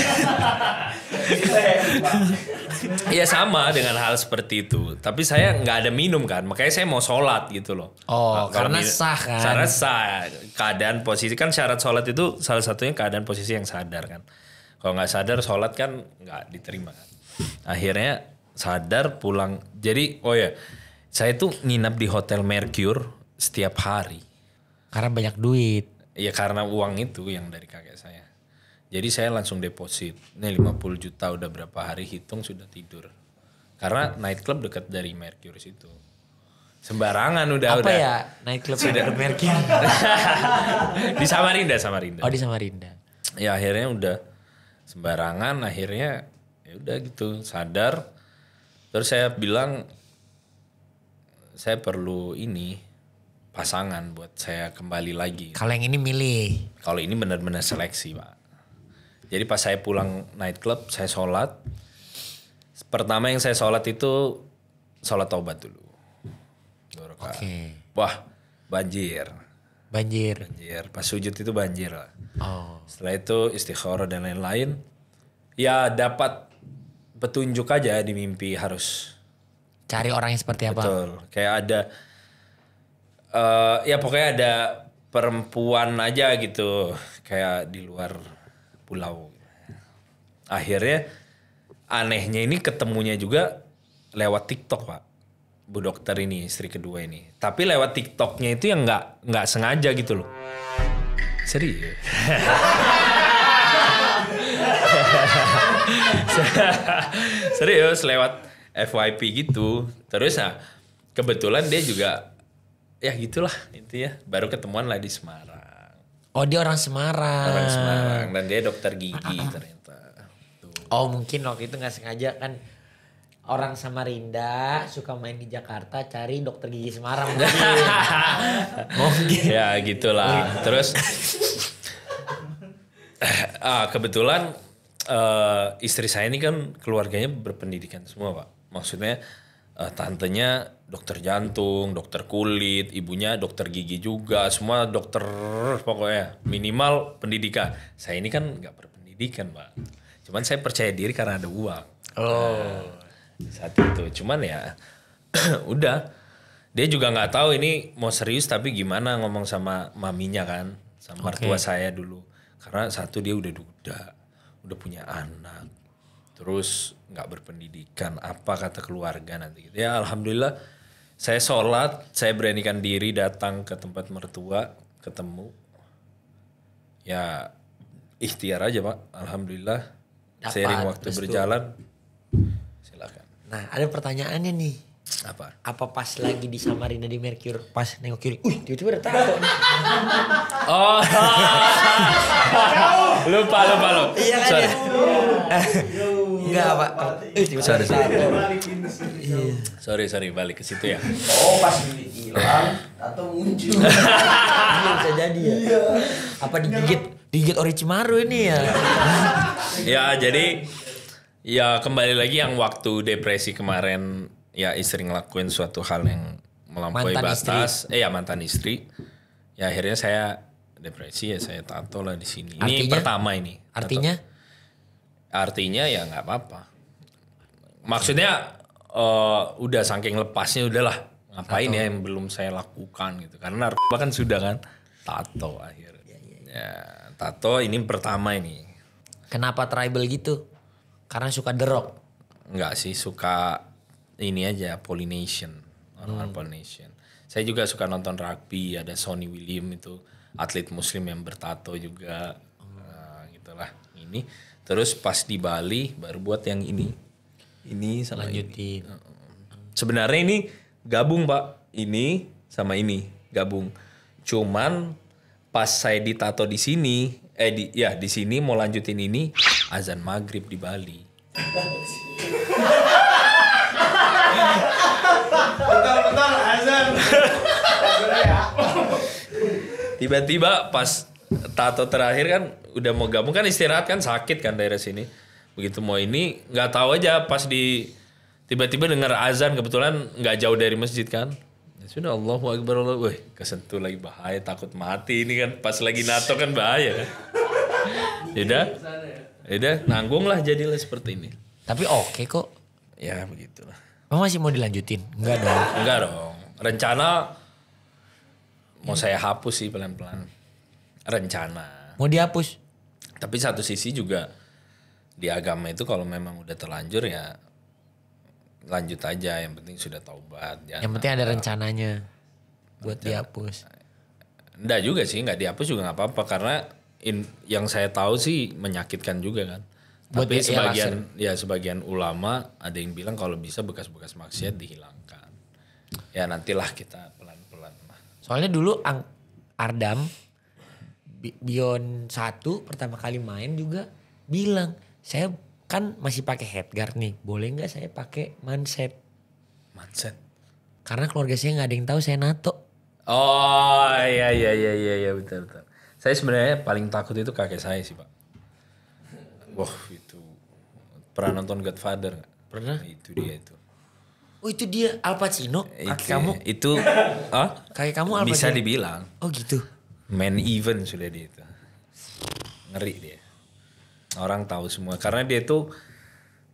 ya sama dengan hal seperti itu. Tapi saya nggak ada minum kan, makanya saya mau sholat gitu loh. Oh, Nah, kalau karena sah kan? Karena sah. Keadaan posisi kan syarat sholat itu salah satunya keadaan posisi yang sadar kan. Kalau nggak sadar sholat kan nggak diterima kan. Akhirnya sadar pulang. Jadi saya tuh nginap di Hotel Mercure setiap hari. Karena banyak duit. Ya karena uang itu yang dari kakek saya. Jadi saya langsung deposit. Ini 50 juta udah berapa hari hitung sudah tidur. Karena nightclub dekat dari Mercure situ. Sembarangan udah. Apa ya nightclub sudah Mercure? Di Samarinda. Oh di Samarinda. Ya akhirnya udah sembarangan, akhirnya ya udah gitu sadar. Terus saya bilang saya perlu ini pasangan buat saya kembali lagi. Kalau yang ini milih. Kalau ini benar-benar seleksi Pak. Jadi pas saya pulang nightclub saya sholat. Pertama yang saya sholat itu sholat taubat dulu. Oke. Wah banjir. Pas sujud itu banjir lah. Oh. Setelah itu istikharah dan lain-lain. Ya dapat petunjuk aja di mimpi harus. Cari orang yang seperti apa? Betul. Kayak ada. Ya pokoknya ada perempuan aja gitu. Kayak di luar pulau. Akhirnya anehnya ini ketemunya juga lewat TikTok Pak. Bu dokter ini istri kedua ini. Tapi lewat TikToknya itu yang nggak sengaja gitu loh. Serius. Serius lewat FYP gitu. Terus kebetulan dia juga ya gitulah intinya. Baru ketemuan lah di Semarang. Oh dia orang Semarang. Orang Semarang dan dia dokter gigi ternyata. Tuh. Oh mungkin waktu itu nggak sengaja kan orang Samarinda suka main di Jakarta cari dokter gigi Semarang mungkin. Ya gitulah. Terus kebetulan istri saya ini kan keluarganya berpendidikan semua Pak. Maksudnya tantenya dokter jantung, dokter kulit, ibunya dokter gigi juga, semua dokter pokoknya minimal pendidikan. Saya ini kan nggak berpendidikan Pak. Cuman saya percaya diri karena ada uang. Saat itu. Cuman ya udah. Dia juga nggak tahu ini mau serius tapi gimana ngomong sama maminya kan, sama mertua saya dulu. Karena satu dia udah duda, udah punya anak, terus nggak berpendidikan, apa kata keluarga nanti gitu. Ya alhamdulillah saya sholat, saya beranikan diri datang ke tempat mertua, ketemu. Ya ikhtiar aja Pak, alhamdulillah. Seiring waktu berjalan, silakan. Nah ada pertanyaannya nih. Apa? Apa pas lagi di Samarinda di Mercure pas nengok kiri, tiba-tiba ada tato nih. Oh, lupa. Iya kan Sorry. ya? Enggak Pak. Sorry. Sorry, balik ke situ ya. Oh pas duit hilang atau muncul. Iya bisa jadi ya. Apa digigit Orochimaru ini ya? Ya jadi ya kembali lagi yang waktu depresi kemarin ya istri ngelakuin suatu hal yang melampaui Mantan batas. Mantan istri. Ya akhirnya saya depresi ya saya tato lah di sini. Ini Artinya? pertama ini. Artinya? Artinya ya nggak apa-apa. Maksudnya udah saking lepasnya udahlah ngapain ya yang belum saya lakukan gitu. Karena narkoba kan sudah kan tato akhirnya. Ya tato ini pertama ini. Kenapa tribal gitu? Karena suka The Rock. Enggak sih suka ini aja Polynesian. Orang Polynesian. Saya juga suka nonton rugby, ada Sonny William itu atlet muslim yang bertato juga. Gitulah ini. Terus pas di Bali baru buat yang ini. Ini sama Lanjutin. ini. Sebenarnya ini gabung Pak. Ini sama ini gabung. Cuman pas saya ditato di sini, di sini mau lanjutin ini azan maghrib di Bali. Bentar azan. Tiba-tiba pas tato terakhir kan udah mau gabung kan istirahat kan sakit kan daerah sini. Begitu mau ini nggak tahu aja pas tiba-tiba dengar azan kebetulan nggak jauh dari masjid kan. Ya sudah Allahu Akbar wih kesentuh lagi bahaya takut mati ini kan pas lagi nato kan bahaya kan. Udah nanggung lah jadilah seperti ini. Tapi oke kok. Ya begitulah. Oh, masih mau dilanjutin? Enggak dong. Enggak dong. Rencana mau saya hapus sih pelan-pelan. Rencana. Mau dihapus? Tapi satu sisi juga di agama itu kalau memang udah terlanjur ya lanjut aja. Yang penting sudah taubat. Yang penting ada rencananya buat dihapus. Enggak juga sih, enggak dihapus juga enggak apa-apa karena yang saya tahu sih menyakitkan juga kan. Buat Tapi ya, sebagian ulama ada yang bilang kalau bisa bekas-bekas maksiat dihilangkan. Ya nantilah kita pelan-pelan lah. Soalnya dulu Ardam Beyond 1 pertama kali main juga bilang, saya kan masih pakai headguard nih, boleh nggak saya pakai manset? Mindset. Karena keluarga saya nggak ada yang tahu saya nato. Oh iya betul. Saya sebenarnya paling takut itu kakek saya sih Pak. Wah itu pernah nonton Godfather nggak? Pernah? Itu dia itu. Oh itu dia Al Pacino, kakek kamu? Itu Kakek kamu Al Pacino? bisa dibilang Oh gitu. main event sudah dia itu. Ngeri dia. Orang tahu semua karena dia tuh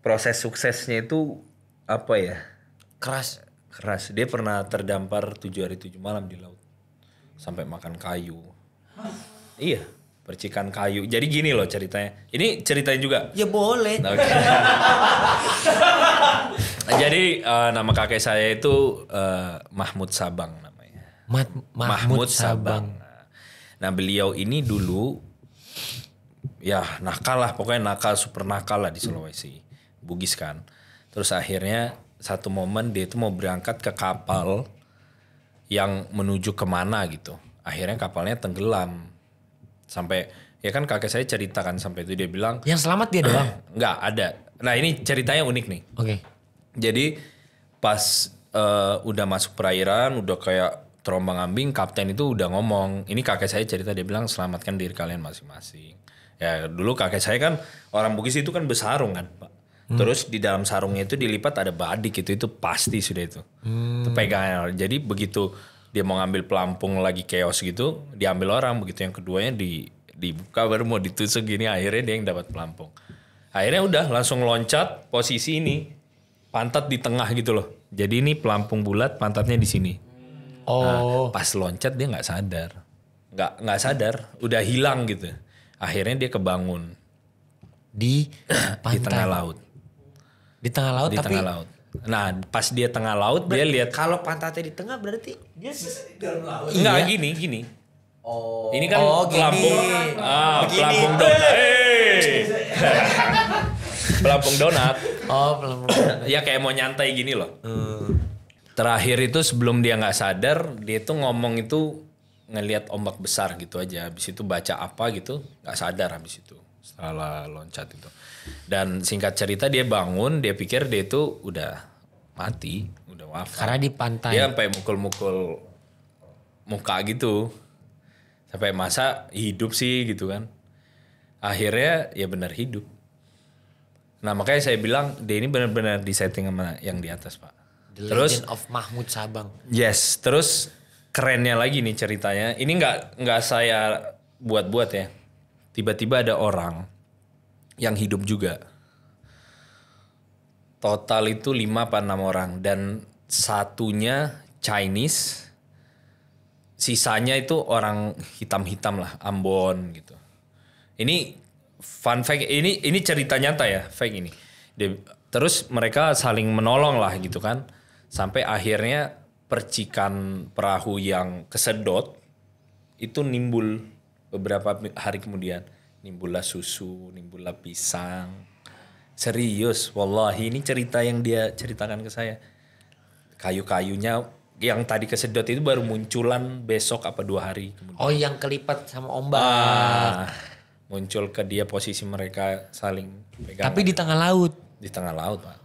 proses suksesnya itu apa ya? Keras. Dia pernah terdampar 7 hari 7 malam di laut. Sampai makan kayu. Iya, percikan kayu. Jadi gini loh ceritanya. Ini ceritanya juga. Ya boleh. Oke. Jadi nama kakek saya itu Mahmud Sabang namanya. Mahmud Sabang. Nah beliau ini dulu ya nakal lah, pokoknya nakal, super nakal lah di Sulawesi. Bugis kan. Terus akhirnya satu momen dia itu mau berangkat ke kapal yang menuju kemana gitu. Akhirnya kapalnya tenggelam. Sampai ya kan kakek saya cerita kan sampai itu dia bilang. Yang selamat dia doang? Enggak ada. Nah ini ceritanya unik nih. Oke. Jadi pas udah masuk perairan, udah kayak terombang ambing, kapten itu udah ngomong. Ini kakek saya cerita dia bilang selamatkan diri kalian masing-masing. Ya dulu kakek saya kan orang Bugis itu kan bersarung kan Pak. Terus di dalam sarungnya itu dilipat ada badik itu pasti sudah itu. Itu pegangan. Jadi begitu dia mau ngambil pelampung lagi chaos gitu, diambil orang. Begitu yang keduanya dibuka baru mau ditusuk gini, akhirnya dia yang dapat pelampung. Akhirnya udah langsung loncat posisi ini, pantat di tengah gitu loh. Jadi ini pelampung bulat, pantatnya di sini. Nah, pas loncat dia nggak sadar, nggak sadar, udah hilang gitu. Akhirnya dia kebangun Di pantai. di tengah laut. Di tengah laut Di tapi tengah laut. Nah pas dia tengah laut dia lihat. kalau pantatnya di tengah berarti dia dalam laut. Enggak gini. Oh. Ini kan gini. pelampung. Pelampung donat. Pelampung donat. belum. Ya kayak mau nyantai gini loh. Terakhir itu sebelum dia nggak sadar, dia tuh ngomong itu ngelihat ombak besar gitu aja. Habis itu baca apa gitu, nggak sadar habis itu. Setelah loncat itu. Dan singkat cerita dia bangun, dia pikir dia itu udah mati, udah wafat. Karena di pantai. Dia sampai mukul-mukul muka gitu. Sampai masa hidup sih gitu kan. Akhirnya ya benar hidup. Nah makanya saya bilang dia ini benar-benar disetting sama yang di atas Pak. The Terus Legend of Mahmud Sabang. yes, terus kerennya lagi nih ceritanya. Ini nggak saya buat-buat ya. Tiba-tiba ada orang yang hidup juga. Total itu 5 apa 6 orang dan satunya Chinese. Sisanya itu orang hitam-hitam lah, Ambon gitu. Ini fun fact, ini cerita nyata ya, fake ini. Terus mereka saling menolong lah gitu kan. Sampai akhirnya percikan perahu yang kesedot itu nimbul beberapa hari kemudian. Nimbullah susu, nimbullah pisang. Serius, wallahi ini cerita yang dia ceritakan ke saya. Kayu-kayunya yang tadi kesedot itu baru munculan besok apa 2 hari kemudian. Oh yang kelipat sama ombak. Muncul ke dia posisi mereka saling pegang. Tapi di tengah laut. Di tengah laut Pak.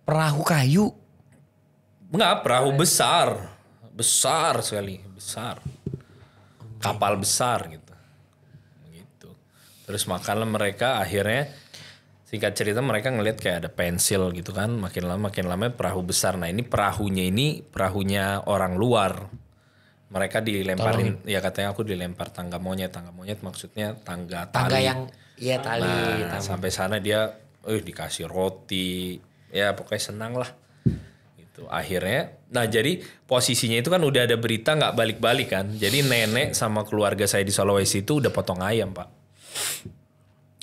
Perahu kayu. Enggak, perahu besar. Besar sekali, besar. Kapal besar gitu. Gitu. Terus makanlah mereka akhirnya singkat cerita mereka ngelihat kayak ada pensil gitu kan. Makin lama perahu besar. Nah ini perahunya orang luar. Mereka dilemparin, ya katanya aku dilempar tangga monyet. Tangga monyet maksudnya tangga tali. Tangga yang, iya tali. Nah, sampai sana dia dikasih roti. Ya pokoknya senang lah. Gitu. Akhirnya, nah jadi posisinya itu kan udah ada berita nggak balik-balik kan. Jadi nenek sama keluarga saya di Sulawesi itu udah potong ayam Pak.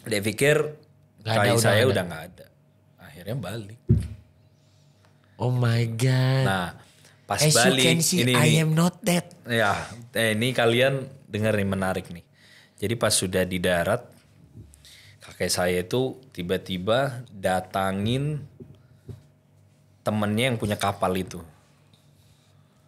Dia pikir kayu saya udah nggak ada. Akhirnya balik. Oh my God. Nah pas As balik you can see, ini I am not dead. ya ini kalian dengar nih menarik nih. Jadi pas sudah di darat kakek saya itu tiba-tiba datangin temennya yang punya kapal itu.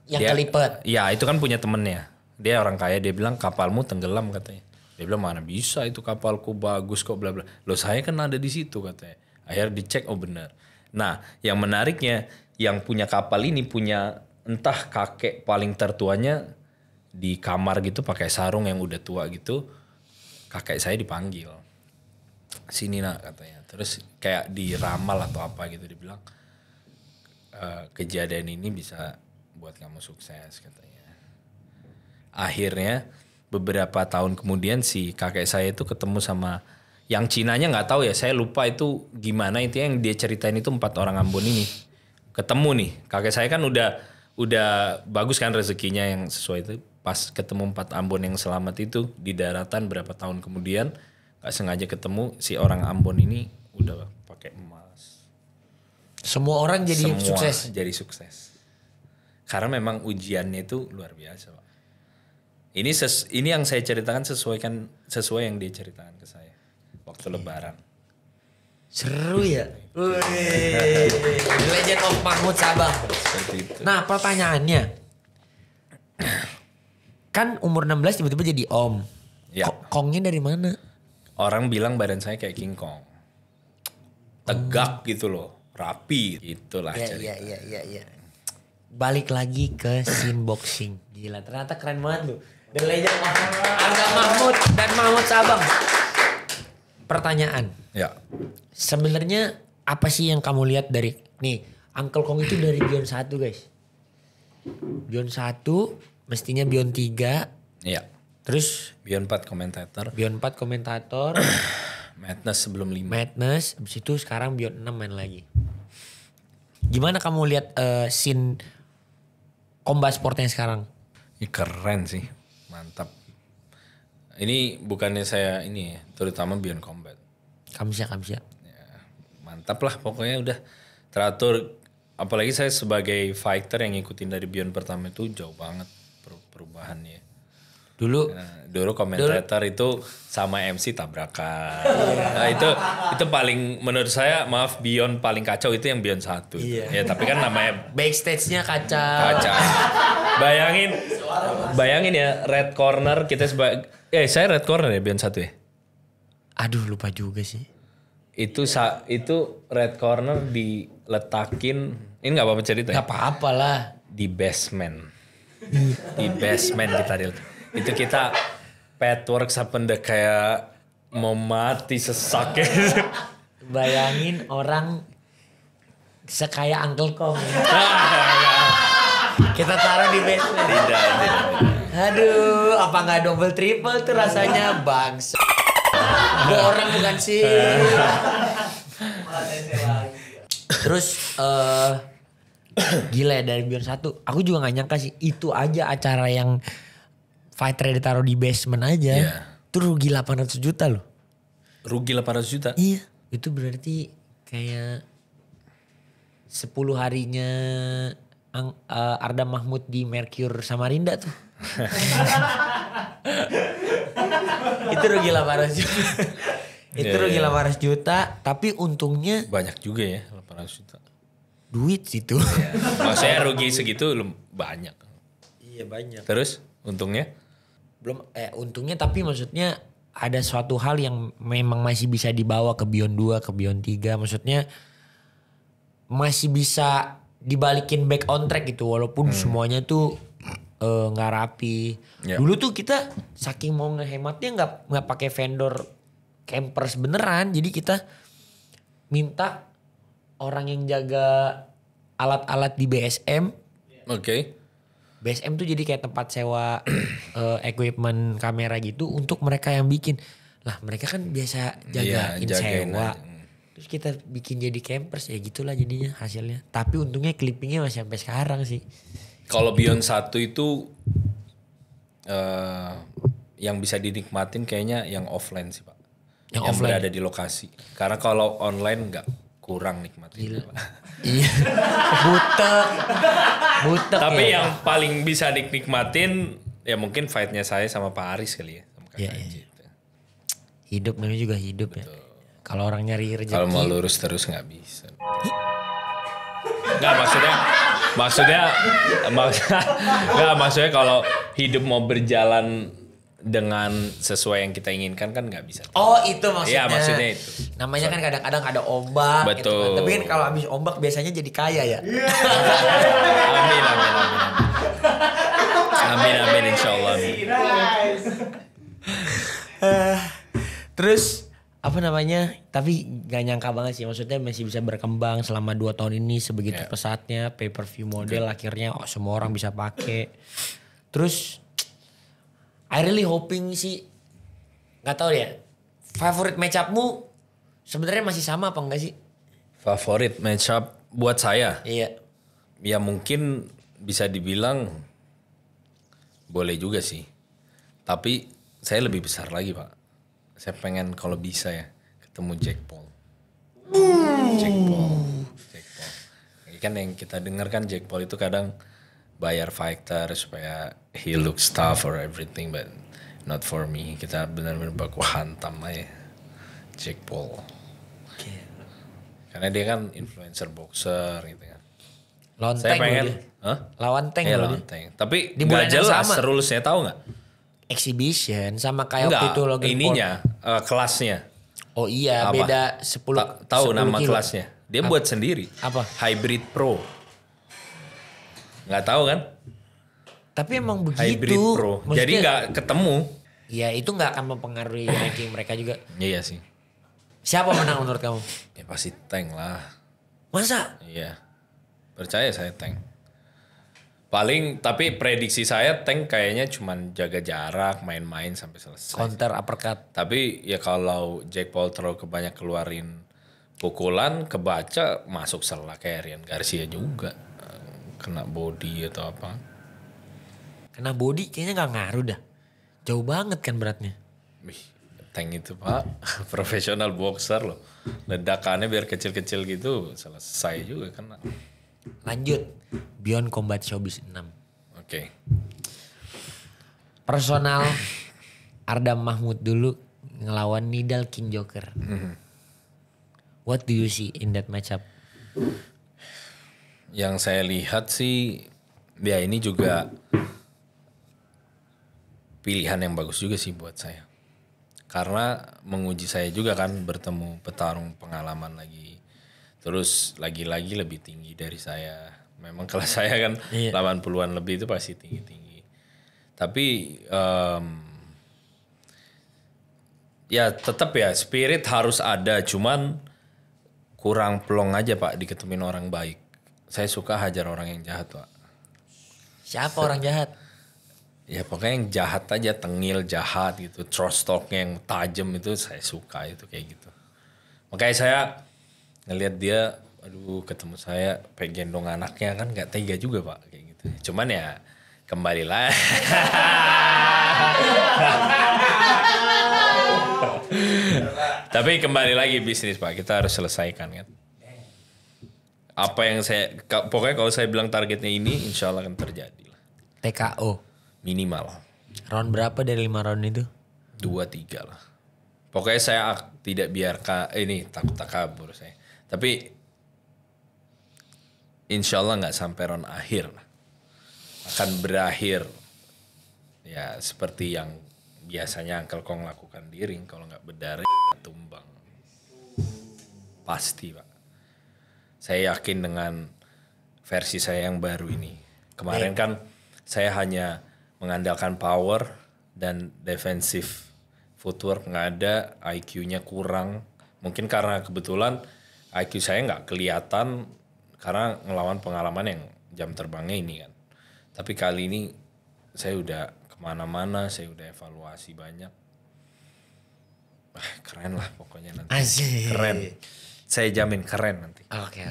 Yang kelipet. Ya itu kan punya temennya. Dia orang kaya, dia bilang kapalmu tenggelam katanya. Dia bilang mana bisa itu kapalku bagus kok bla bla. Loh saya kan ada di situ katanya. Akhirnya dicek oh benar. Nah yang menariknya yang punya kapal ini punya entah kakek paling tertuanya di kamar gitu pakai sarung yang udah tua gitu. Kakek saya dipanggil. Sini nak katanya. Terus kayak diramal atau apa gitu dibilang. Kejadian ini bisa buat kamu sukses katanya. Akhirnya beberapa tahun kemudian si kakek saya itu ketemu sama yang Cinanya nggak tahu ya, saya lupa itu gimana, intinya yang dia ceritain itu 4 orang Ambon ini ketemu nih. Kakek saya kan udah bagus kan rezekinya yang sesuai itu. Pas ketemu 4 Ambon yang selamat itu di daratan berapa tahun kemudian nggak sengaja ketemu si orang Ambon ini udah pakai emas. Semua orang jadi sukses. Jadi sukses. Karena memang ujiannya itu luar biasa, Pak. Ini yang saya ceritakan sesuai yang dia ceritakan ke saya waktu Lebaran. Seru ya. Legend of Mahmud Sabang. Seperti itu. Nah pertanyaannya, kan umur 16 tiba-tiba jadi om. Ya. Kongnya dari mana? Orang bilang badan saya kayak King Kong. Tegak gitu loh, rapi. Itulah cerita. Iya. Balik lagi ke scene boxing. Gila, ternyata keren banget lu. The Legend of Arda Mahmud dan Mahmud Sabang. Pertanyaan. Ya. Sebenarnya apa sih yang kamu lihat dari nih Uncle Kong itu dari Beyond 1 guys. Beyond 1 mestinya Beyond 3. Iya. Terus Beyond 4 komentator. Beyond 4 komentator. Madness sebelum 5. Madness. Abis itu sekarang Beyond 6 main lagi. Gimana kamu lihat scene combat sportnya sekarang? Ini keren sih. Mantap. Ini bukannya saya ini ya, terutama Beyond Combat. Kamsia. Ya, mantap lah pokoknya udah teratur. Apalagi saya sebagai fighter yang ngikutin dari Beyond pertama itu jauh banget perubahannya. Dulu komentator itu sama MC tabrakan. Nah, itu paling menurut saya maaf Beyond paling kacau itu yang Beyond 1. Iya. Ya tapi kan namanya Backstage-nya kacau. Bayangin ya red corner kita saya red corner ya Beyond 1 ya. Aduh lupa juga sih. Itu red corner diletakin ini nggak apa-apa cerita ya? Gak apa-apa lah. Di basement kita itu kita patchwork sampai kayak mau mati sesak ya. Bayangin orang sekaya Uncle Kong. Kita taruh di basement. Tidak. Aduh, apa nggak double triple tuh rasanya bangsa. Gua orang bukan sih. Terus gila ya dari Beyond 1. Aku juga gak nyangka sih itu aja acara yang fighter ditaruh di basement aja. Iya. Itu rugi 800 juta loh. Rugi 800 juta. Iya. Itu berarti kayak 10 harinya Arda Mahmud di Mercure Samarinda tuh. Itu rugi 800 juta. Itu rugi 800 juta. Tapi untungnya Banyak juga ya 800 juta. duit situ. Ya. Maksudnya rugi segitu banyak. Iya banyak. Terus untungnya? Untungnya tapi maksudnya ada suatu hal yang memang masih bisa dibawa ke Beyond 2, ke Beyond 3. Maksudnya masih bisa dibalikin back on track gitu. Walaupun semuanya tuh gak rapi. Ya. Dulu tuh kita saking mau ngehematnya gak pakai vendor campers beneran. Jadi kita minta orang yang jaga alat-alat di BSM. Oke. BSM tuh jadi kayak tempat sewa equipment kamera gitu untuk mereka yang bikin. Lah mereka kan biasa jagain sewa. aja. Terus kita bikin jadi campers ya gitulah jadinya hasilnya. Tapi untungnya clippingnya masih sampai sekarang sih. Kalau Beyond 1 itu yang bisa dinikmatin kayaknya yang offline sih Pak. Yang Yang offline. berada di lokasi. Karena kalau online nggak kurang nikmatin. Iya. Butek Tapi ya. yang paling bisa dinikmatin ya mungkin fightnya saya sama Pak Aris kali ya. Sama Kak Iya, Haji. Hidup namanya juga hidup ya. Kalau orang nyari rezeki. Kalau mau lurus terus nggak bisa. Nggak maksudnya kalau hidup mau berjalan dengan sesuai yang kita inginkan kan nggak bisa. Oh itu maksudnya. Iya maksudnya itu. Namanya kan kadang-kadang ada ombak. Gitu kan. Betul. Tapi kan kalau habis ombak biasanya jadi kaya ya. Amin insyaallah. Terus apa namanya? Tapi gak nyangka banget sih. Maksudnya masih bisa berkembang selama 2 tahun ini sebegitu pesatnya. Pay-per-view model akhirnya semua orang bisa pakai. Terus I really hoping sih. Gak tahu ya. Favorite match-up-mu sebenarnya masih sama apa enggak sih? Favorit matchup buat saya. Iya. Ya mungkin bisa dibilang boleh juga sih. Tapi saya lebih besar lagi Pak. Saya pengen kalau bisa ya ketemu Jake Paul. Jake Paul. Ini kan yang kita dengar kan Jake Paul itu kadang bayar fighter supaya he looks tough or everything but not for me. Kita benar-benar baku hantam aja Jake Paul. Karena dia kan influencer boxer gitu kan. Lawan Saya Tank pengen, loh dia. Hah? Lawan Tank Iya loh lawan dia. Tank. Tapi Di bulan nggak yang jelas sama. rulesnya tahu nggak? Exhibition sama kayak Enggak, waktu itu Logan Paul. ininya kelasnya. Oh iya, Apa? beda 10 Tahu 10 nama kilo. kelasnya? Dia buat sendiri. Apa? Hybrid Pro. Nggak tahu kan? Tapi emang Hybrid begitu. Pro. Maksudnya, Jadi nggak ketemu. ya itu nggak akan mempengaruhi ranking mereka juga. Iya sih. Siapa menang menurut kamu? Ya pasti Tank lah. Masa? Iya. Percaya saya Tank. Paling tapi prediksi saya Tank kayaknya cuman jaga jarak, main-main sampai selesai. Counter uppercut. Tapi ya kalau Jake Paul terlalu kebanyak keluarin pukulan, kebaca masuk salah kayak Ryan Garcia juga. Kena body atau apa. Kena body kayaknya nggak ngaruh dah. Jauh banget kan beratnya. Wih, Tank itu Pak, profesional boxer loh. Ledakannya biar kecil-kecil gitu selesai juga kena. Lanjut. Beyond Combat Showbiz 6. Oke. Personal Ardam Mahmud dulu ngelawan Nidal King Joker. What do you see in that matchup? Yang saya lihat sih, ya ini juga pilihan yang bagus juga sih buat saya. Karena menguji saya juga kan bertemu petarung pengalaman lagi. Terus lagi-lagi lebih tinggi dari saya. Memang kelas saya kan 80-an lebih itu pasti tinggi-tinggi. Tapi ya tetap ya spirit harus ada. Cuman kurang plong aja Pak diketemuin orang baik. Saya suka hajar orang yang jahat Pak. Siapa orang jahat? Ya pokoknya yang jahat aja, tengil, jahat gitu. Trash talk-nya yang tajam itu saya suka itu kayak gitu. Makanya saya ngelihat dia, aduh ketemu saya pengen gendong anaknya kan gak tega juga Pak kayak gitu. Cuman ya kembali lah. Tapi kembali lagi bisnis Pak, kita harus selesaikan kan. Apa yang pokoknya kalau saya bilang targetnya ini insya Allah akan terjadi lah. TKO. Minimal. Round berapa dari 5 round itu? 2-3 lah. Pokoknya saya tidak biarkan, ini takut kabur saya. Tapi insya Allah gak sampai round akhir lah. Akan berakhir ya seperti yang biasanya Uncle Kong lakukan di ring. Kalau gak berdarah tumbang. Pasti Pak. Saya yakin dengan versi saya yang baru ini. Kemarin kan saya hanya mengandalkan power dan defensive footwork nggak ada, IQ-nya kurang. Mungkin karena kebetulan IQ saya nggak kelihatan karena ngelawan pengalaman yang jam terbangnya ini kan. Tapi kali ini saya udah kemana-mana, saya udah evaluasi banyak. Keren lah pokoknya nanti. Asik. Keren. Saya jamin keren nanti. Oke.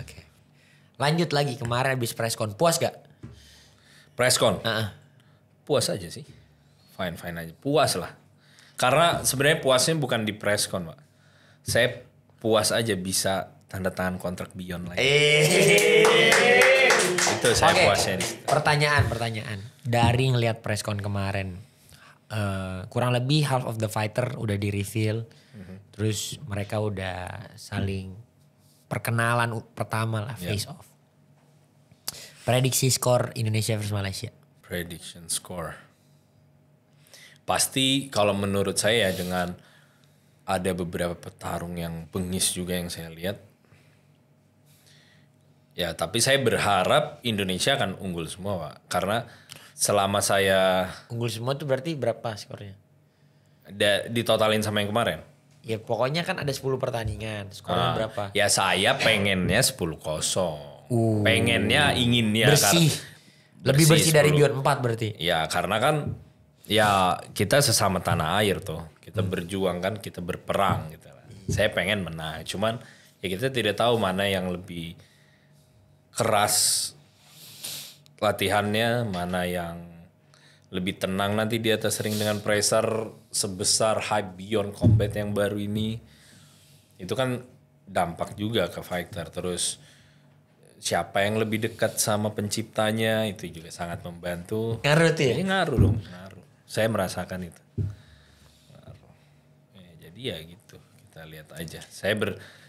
Lanjut lagi, kemarin habis presscon. Puas gak? Presscon? Puas aja sih. Fine aja. Puas lah. Karena sebenarnya puasnya bukan di presscon Pak. Saya puas aja bisa tanda tangan kontrak Beyond lagi. Itu saya puasnya. Pertanyaan. Dari ngelihat presscon kemarin. Kurang lebih half of the fighter udah di reveal. Terus mereka udah saling perkenalan pertama lah, face off. Prediksi skor Indonesia versus Malaysia. Prediction score. Pasti kalau menurut saya dengan ada beberapa petarung yang bengis juga yang saya lihat. Ya tapi saya berharap Indonesia akan unggul semua Pak. Karena selama saya... Unggul semua tuh berarti berapa skornya? Ditotalin sama yang kemarin? Ya pokoknya kan ada 10 pertandingan. Skornya berapa? Ya saya pengennya 10-0. Pengennya, inginnya. Bersih. Lebih bersih dari 10. Beyond 4 berarti. Ya karena kan ya kita sesama tanah air tuh. Kita berjuang kan, kita berperang gitu. Saya pengen menang. Cuman ya kita tidak tahu mana yang lebih keras latihannya, mana yang lebih tenang nanti di atas ring dengan pressure sebesar Hype Beyond Combat yang baru ini. Itu kan dampak juga ke fighter. Terus siapa yang lebih dekat sama penciptanya itu juga sangat membantu. Ngaruh tuh ya? Ngaruh dong, ngaruh. Saya merasakan itu. Ngaruh. Ya, jadi ya gitu, kita lihat aja.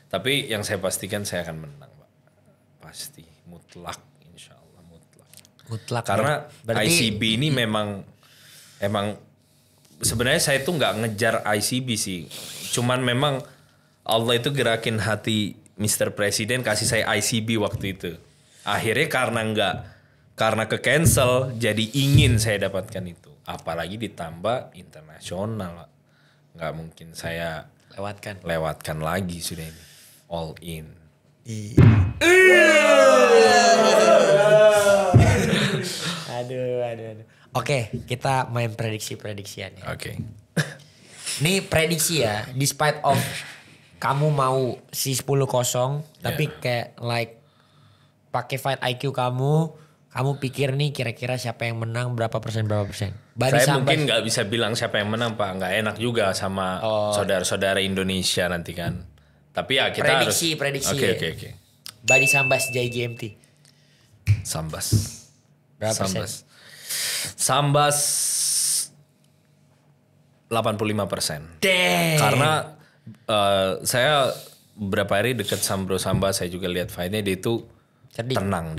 Tapi yang saya pastikan saya akan menang Pak. Pasti, mutlak insya Good luck. Karena Berarti- ICB ini emang sebenarnya saya tuh nggak ngejar ICB sih. Cuman memang Allah itu gerakin hati Mr. Presiden kasih saya ICB waktu itu. Akhirnya karena ke cancel jadi ingin saya dapatkan itu. Apalagi ditambah internasional. Nggak mungkin saya lewatkan lagi sudah ini. All in. Aduh. Oke, kita main prediksi-prediksian ya. Oke. Ini prediksi ya, despite of kamu mau si 10-0, tapi kayak pakai fight IQ kamu pikir nih kira-kira siapa yang menang berapa persen. Saya mungkin nggak bisa bilang siapa yang menang Pak, nggak enak juga sama saudara-saudara Indonesia nanti kan. Tapi ya kita prediksi. Oke. Body Sambas JGMT. Sambas. Berapa persen? Sambas 85%. Damn. Karena saya beberapa hari dekat sama Bro Sambas, saya juga lihat fight-nya, dia itu Cerdik. tenang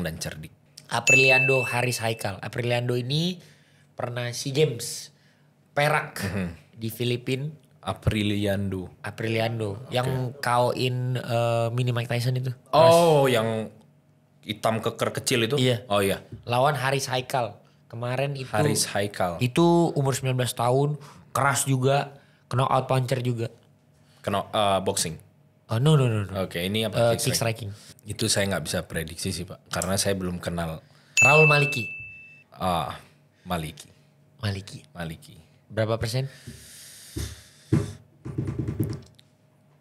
dan cerdik. Apriliando Haris Haikal. Apriliando ini pernah SEA Games Perak di Filipina. Apriliando. Yang KO-in mini Mike Tyson itu. Oh, yang hitam keker kecil itu? Iya. Oh iya. Lawan Haris Haikal. Kemarin itu. Haris Haikal. Itu umur 19 tahun. Keras juga. Knockout puncher juga. Kena boxing. Oh, no. Oke, ini apa? Kick striking. Itu saya nggak bisa prediksi sih Pak, karena saya belum kenal Raul Maliki. Maliki. Berapa persen?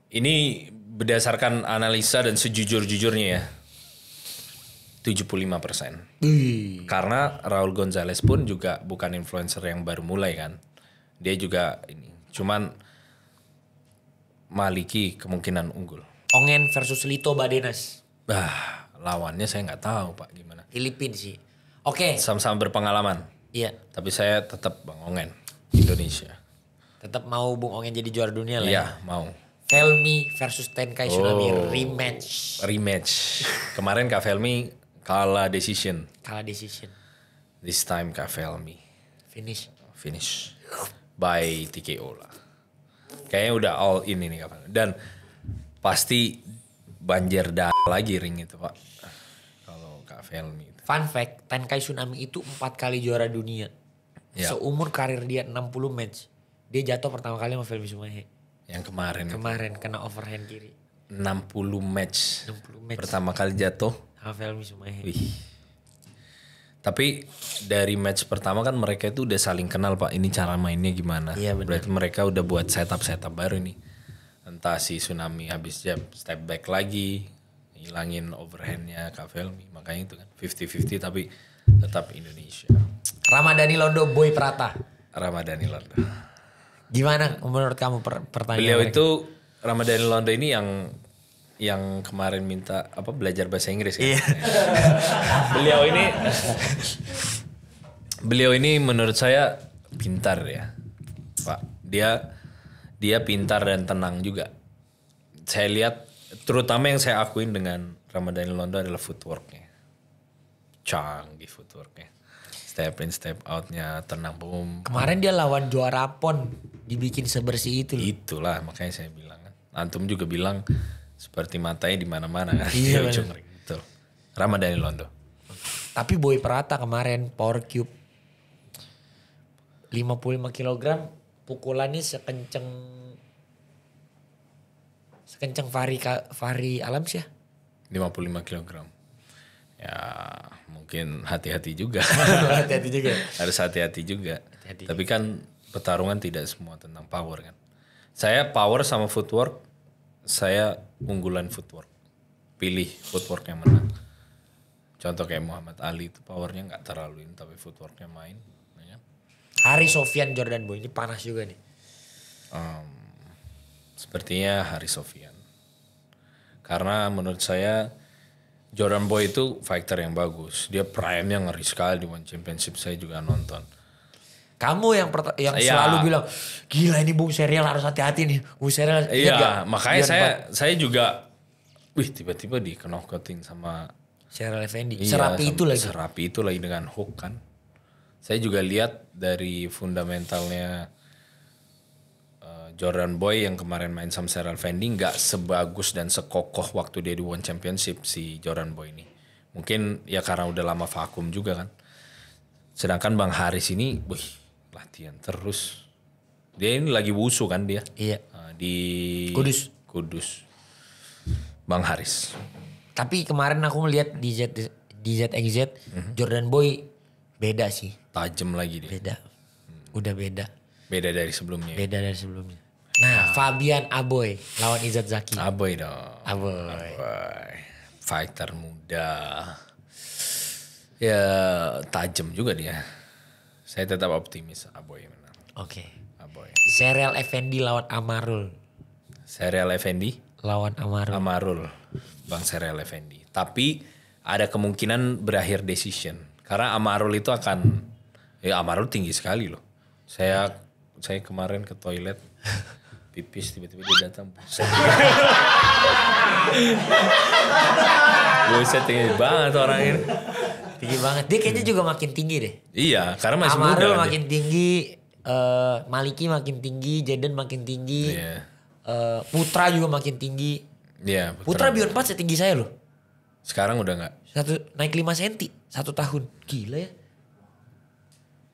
Ini berdasarkan analisa dan sejujur-jujurnya ya, 75%. Karena Raul Gonzalez pun juga bukan influencer yang baru mulai kan. Dia juga ini. Cuman Maliki kemungkinan unggul. Ongen versus Lito Badenas. Lawannya saya nggak tahu Pak gimana. Filipina sih. Oke. Sama-sama berpengalaman. Iya. Tapi saya tetap Bang Ongen, Indonesia. Tetap mau Bung Ongen jadi juara dunia lah. Iya, mau. Felmi versus Tenkai Tsunami rematch. Kemarin Kak Felmi kalah decision. This time Kak Felmi finish by TKO lah. Kayaknya udah all in ini Kak Felmi. Dan pasti banjir lagi ring itu Pak. Kalau Kak Felmi. Fun fact, Tenkai Tsunami itu 4 kali juara dunia. Ya. Seumur karir dia 60 match. Dia jatuh pertama kali sama Felmi Sumahe. Yang kemarin Kena overhand kiri. 60 match. 60 match. Pertama kali jatuh. Sama Felmi Sumahe. Wih. Tapi dari match pertama kan mereka itu udah saling kenal Pak. Ini cara mainnya gimana. Iya, benar. Berarti mereka udah buat setup baru nih. Entah si Tsunami habis jab step back lagi. Hilangin overhandnya Kak Felmi. Makanya itu kan 50-50 tapi tetap Indonesia. Ramadhani Londo Boy Prata. Ramadhani Londo. Gimana menurut kamu pertanyaan Beliau mereka? itu Ramadhani Londo ini yang kemarin minta belajar bahasa Inggris kan. Iya. Beliau ini menurut saya pintar ya, Pak. Dia pintar dan tenang juga. Saya lihat terutama yang saya akuin dengan Ramadhani Londo adalah footworknya. Canggih footworknya. Step in step outnya tenang boom. Kemarin dia lawan juara PON dibikin sebersih itu loh. Itulah makanya saya bilang kan. Antum juga bilang seperti matanya di mana-mana kan. Iya, Di ujung ring. Betul. Ramadhani Londo. Tapi Boy Prata kemarin Power Cube 55 kg pukulannya sekenceng Fahri Alamsyah. 55 kg. Ya mungkin hati-hati juga. Hati-hati juga. Harus hati-hati juga. Hati-hati Tapi kan pertarungan tidak semua tentang power kan. Saya power sama footwork. Saya unggulan footwork. Pilih footwork yang menang. Contoh kayak Muhammad Ali itu powernya nggak terlalu ini tapi footworknya main. Ya. Hari Sofyan Jordan Boy ini panas juga nih. Sepertinya Hari Sofyan. Karena menurut saya Jordan Boy itu fighter yang bagus. Dia prime-nya ngeri sekali di One Championship. Saya juga nonton. Kamu yang selalu bilang, gila ini Bung Serial harus hati-hati nih. Bung Serial. Iya, makanya saya juga, tiba-tiba di knockoutin sama Sheryl Effendi. Iya, Serapi itu lagi. Serapi itu lagi dengan hook kan. Saya juga lihat dari fundamentalnya Jordan Boy yang kemarin main sama Sheryl Effendi nggak sebagus dan sekokoh waktu dia di One Championship si Jordan Boy ini. Mungkin ya karena udah lama vakum juga kan. Sedangkan Bang Haris ini, latihan terus. Dia ini lagi wusu kan dia. Iya. Di Kudus. Bang Haris. Tapi kemarin aku melihat di ZXZ Jordan Boy beda sih. Tajam lagi dia. Beda. Udah beda. Beda dari sebelumnya. Beda dari sebelumnya. Nah, Fabian Aboy lawan Izzat Zaki. Aboy dong. Aboy. Fighter muda. Ya tajam juga dia. Saya tetap optimis Aboy menang. Oke. Aboy. Sheryl Effendi lawan Amarul. Sheryl Effendi Lawan Amarul. Amarul. Bang Sheryl Effendi. Tapi ada kemungkinan berakhir decision. Karena Amarul itu akan, Amarul tinggi sekali loh. Saya kemarin ke toilet pipis tiba-tiba dia datang. Buset tinggi banget orang ini. Tinggi banget. Dia kayaknya juga makin tinggi deh. Iya, karena masih Amarul muda. makin tinggi, Maliki makin tinggi, Jaden makin tinggi. Iya. Putra juga makin tinggi. Iya, Putra Beyond 4 setinggi saya loh. Sekarang udah enggak. Naik 5 cm 1 tahun. Gila ya.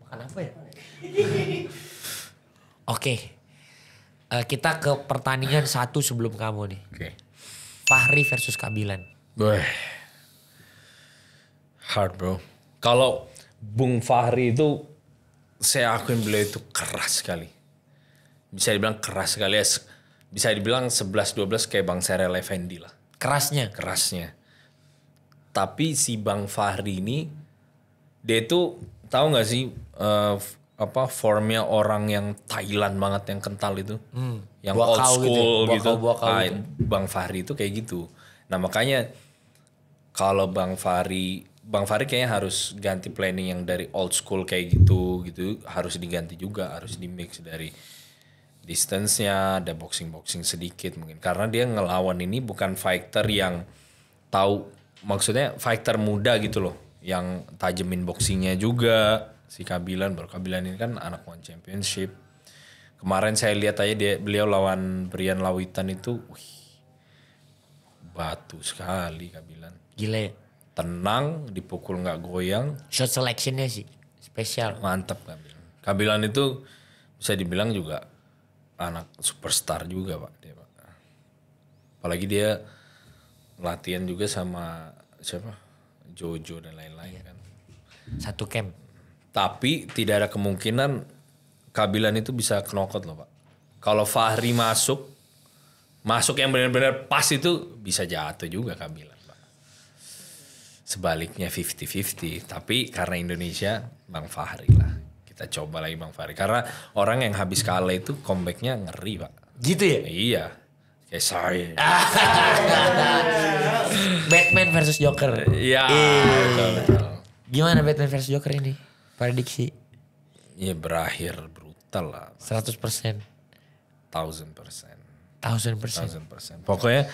Makan apa ya? Oke. Kita ke pertandingan satu sebelum kamu nih. Oke. Fahri versus Kabilan. Wah. Hard bro. Kalau Bung Fahri itu saya akuin beliau itu keras sekali. Bisa dibilang keras sekali ya. Bisa dibilang 11-12 kayak Bang Sheryl Effendi lah. Kerasnya. Tapi si Bang Fahri ini dia itu tahu nggak sih formnya orang yang Thailand banget yang kental itu. Yang old school gitu. Bang Fahri itu kayak gitu. Nah makanya kalau Bang Fahri kayaknya harus ganti planning yang dari old school kayak gitu harus diganti juga, harus di mix dari distance-nya, ada boxing sedikit mungkin. Karena dia ngelawan ini bukan fighter yang tahu, maksudnya fighter muda gitu loh, yang tajemin boxingnya juga. Si Kabilan ini kan anak One Championship. Kemarin saya lihat aja beliau lawan Brian Lawitan itu, batu sekali Kabilan. Gila ya. Tenang, dipukul nggak goyang. Shot selectionnya sih spesial. Mantap Kabilan. Kabilan itu bisa dibilang juga anak superstar juga Pak. Dia, Pak. Apalagi dia latihan juga sama siapa? Jojo dan lain-lain kan. Satu camp. Tapi tidak ada kemungkinan Kabilan itu bisa knockout loh Pak. Kalau Fahri masuk yang benar-benar pas itu bisa jatuh juga Kabilan Pak. Sebaliknya 50-50. Tapi karena Indonesia Bang Fahri lah. Kita coba lagi Bang Fahri. Karena orang yang habis kalah itu comebacknya ngeri Pak. Gitu ya? Iya. Kayak saya. Batman versus Joker. Iya. Betul. Gimana Batman versus Joker ini? Prediksi. Ya berakhir brutal lah. 100%. 1000%. 1000%. Pokoknya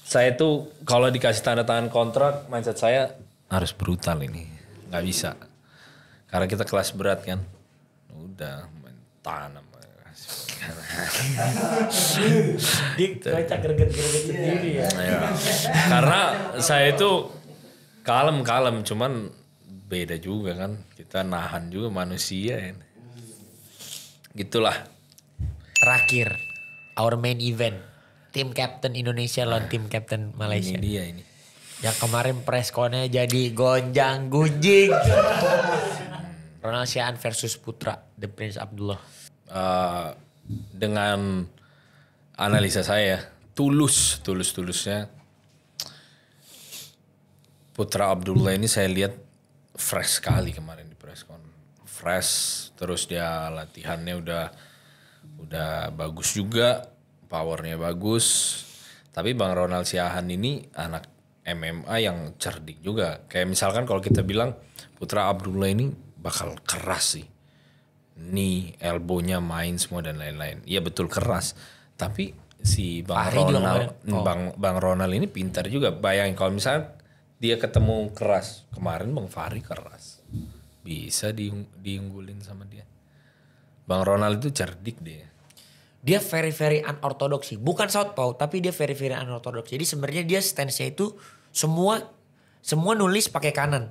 saya tuh kalau dikasih tanda tangan kontrak, mindset saya harus brutal ini. Nggak bisa. Karena kita kelas berat kan. Udah main tanam. Dia greget-greget sendiri ya. Karena saya itu kalem, cuman beda juga kan. Kita nahan juga manusia ya. Gitulah. Terakhir, our main event. Tim Captain Indonesia lawan tim Captain Malaysia. Ini dia ini. Yang kemarin press-connya jadi gonjang gunjing. Ronald Siaan versus Putra, The Prince Abdullah. Dengan analisa saya, tulusnya Putra Abdullah ini saya lihat fresh sekali kemarin di press-con. Fresh, terus dia latihannya udah bagus juga, powernya bagus. Tapi Bang Ronald Siaan ini anak MMA yang cerdik juga. Kayak misalkan kalau kita bilang Putra Abdullah ini bakal keras sih. Knee, elbow-nya main semua dan lain-lain. Iya betul keras. Tapi si Bang Ronald ini pintar juga. Bayangin kalau misalnya dia ketemu keras. Kemarin Bang Fahri keras. Bisa diunggulin sama dia. Bang Ronald itu cerdik dia. Dia very very unorthodox sih. Bukan southpaw tapi dia very very unorthodox. Jadi sebenarnya dia stance-nya itu semua nulis pakai kanan.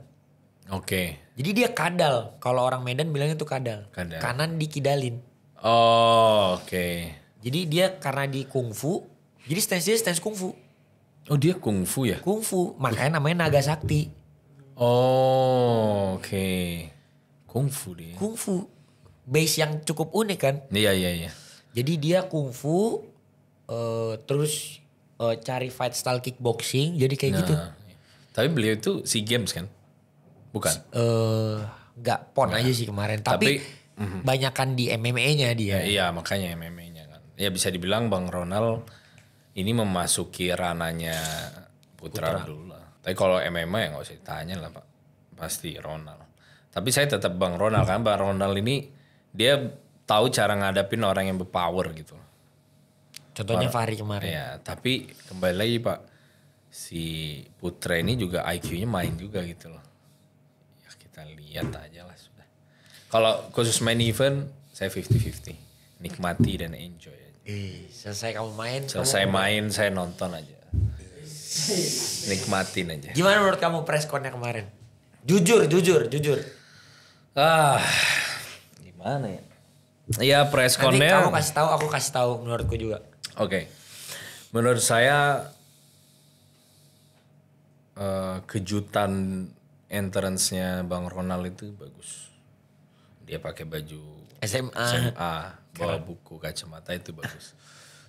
Oke. Jadi dia kadal. Kalau orang Medan bilangnya itu kadal. Kadal. Kanan dikidalin. Oh, oke. Jadi dia karena di kungfu, jadi stance dia stance kungfu. Oh, dia kungfu ya? Kungfu, makanya namanya naga sakti. Oh, oke. Kungfu dia. Kungfu. Base yang cukup unik kan. Iya. Jadi dia kungfu terus cari fight style kickboxing, jadi kayak gitu. Tapi beliau itu SEA Games kan? Bukan. Nggak pon aja sih kemarin, tapi banyakan di MMA-nya dia. Iya, makanya MMA-nya kan. Ya bisa dibilang Bang Ronald ini memasuki rananya Putra Abdullah. Tapi kalau MMA ya nggak usah ditanya lah Pak. Pasti Ronald. Tapi saya tetap Bang Ronald kan. Bang Ronald ini dia tahu cara ngadapin orang yang berpower gitu. Contohnya Fahri kemarin. Ya, tapi kembali lagi Pak. Si Putra ini juga IQ-nya main juga gitu loh. Ya kita lihat aja lah sudah. Kalau khusus main event saya 50-50. Nikmati dan enjoy aja. Selesai kamu main. Selesai main saya nonton aja. Nikmatin aja. Gimana menurut kamu press con-nya kemarin? Jujur. Gimana ya? Ya press Nanti con-nya. kamu kasih tahu, aku kasih tahu menurutku juga. Oke. Menurut saya kejutan entrance-nya Bang Ronald itu bagus. Dia pakai baju SMA. bawa buku kacamata itu bagus.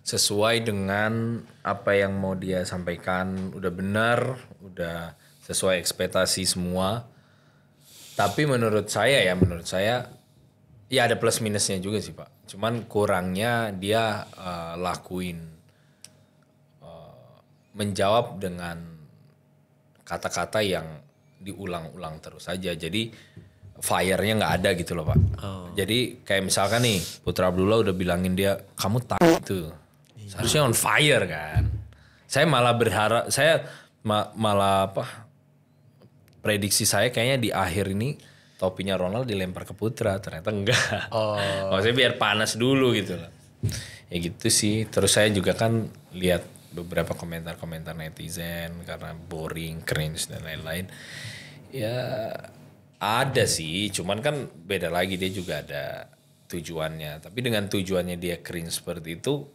Sesuai dengan apa yang mau dia sampaikan, udah benar, udah sesuai ekspektasi semua. Tapi menurut saya ya ada plus minusnya juga sih Pak. Cuman kurangnya dia menjawab dengan kata-kata yang diulang-ulang terus aja. Jadi fire-nya nggak ada gitu loh Pak. Jadi kayak misalkan nih Putra Abdullah udah bilangin dia kamu itu. Seharusnya on fire kan. Saya malah berharap, malah prediksi saya kayaknya di akhir ini topinya Ronald dilempar ke Putra, ternyata enggak. Maksudnya biar panas dulu gitu loh. Ya gitu sih. Terus saya juga kan lihat beberapa komentar-komentar netizen karena boring, cringe dan lain-lain. Ya ada sih, cuman kan beda lagi, dia juga ada tujuannya. Tapi dengan tujuannya dia cringe seperti itu,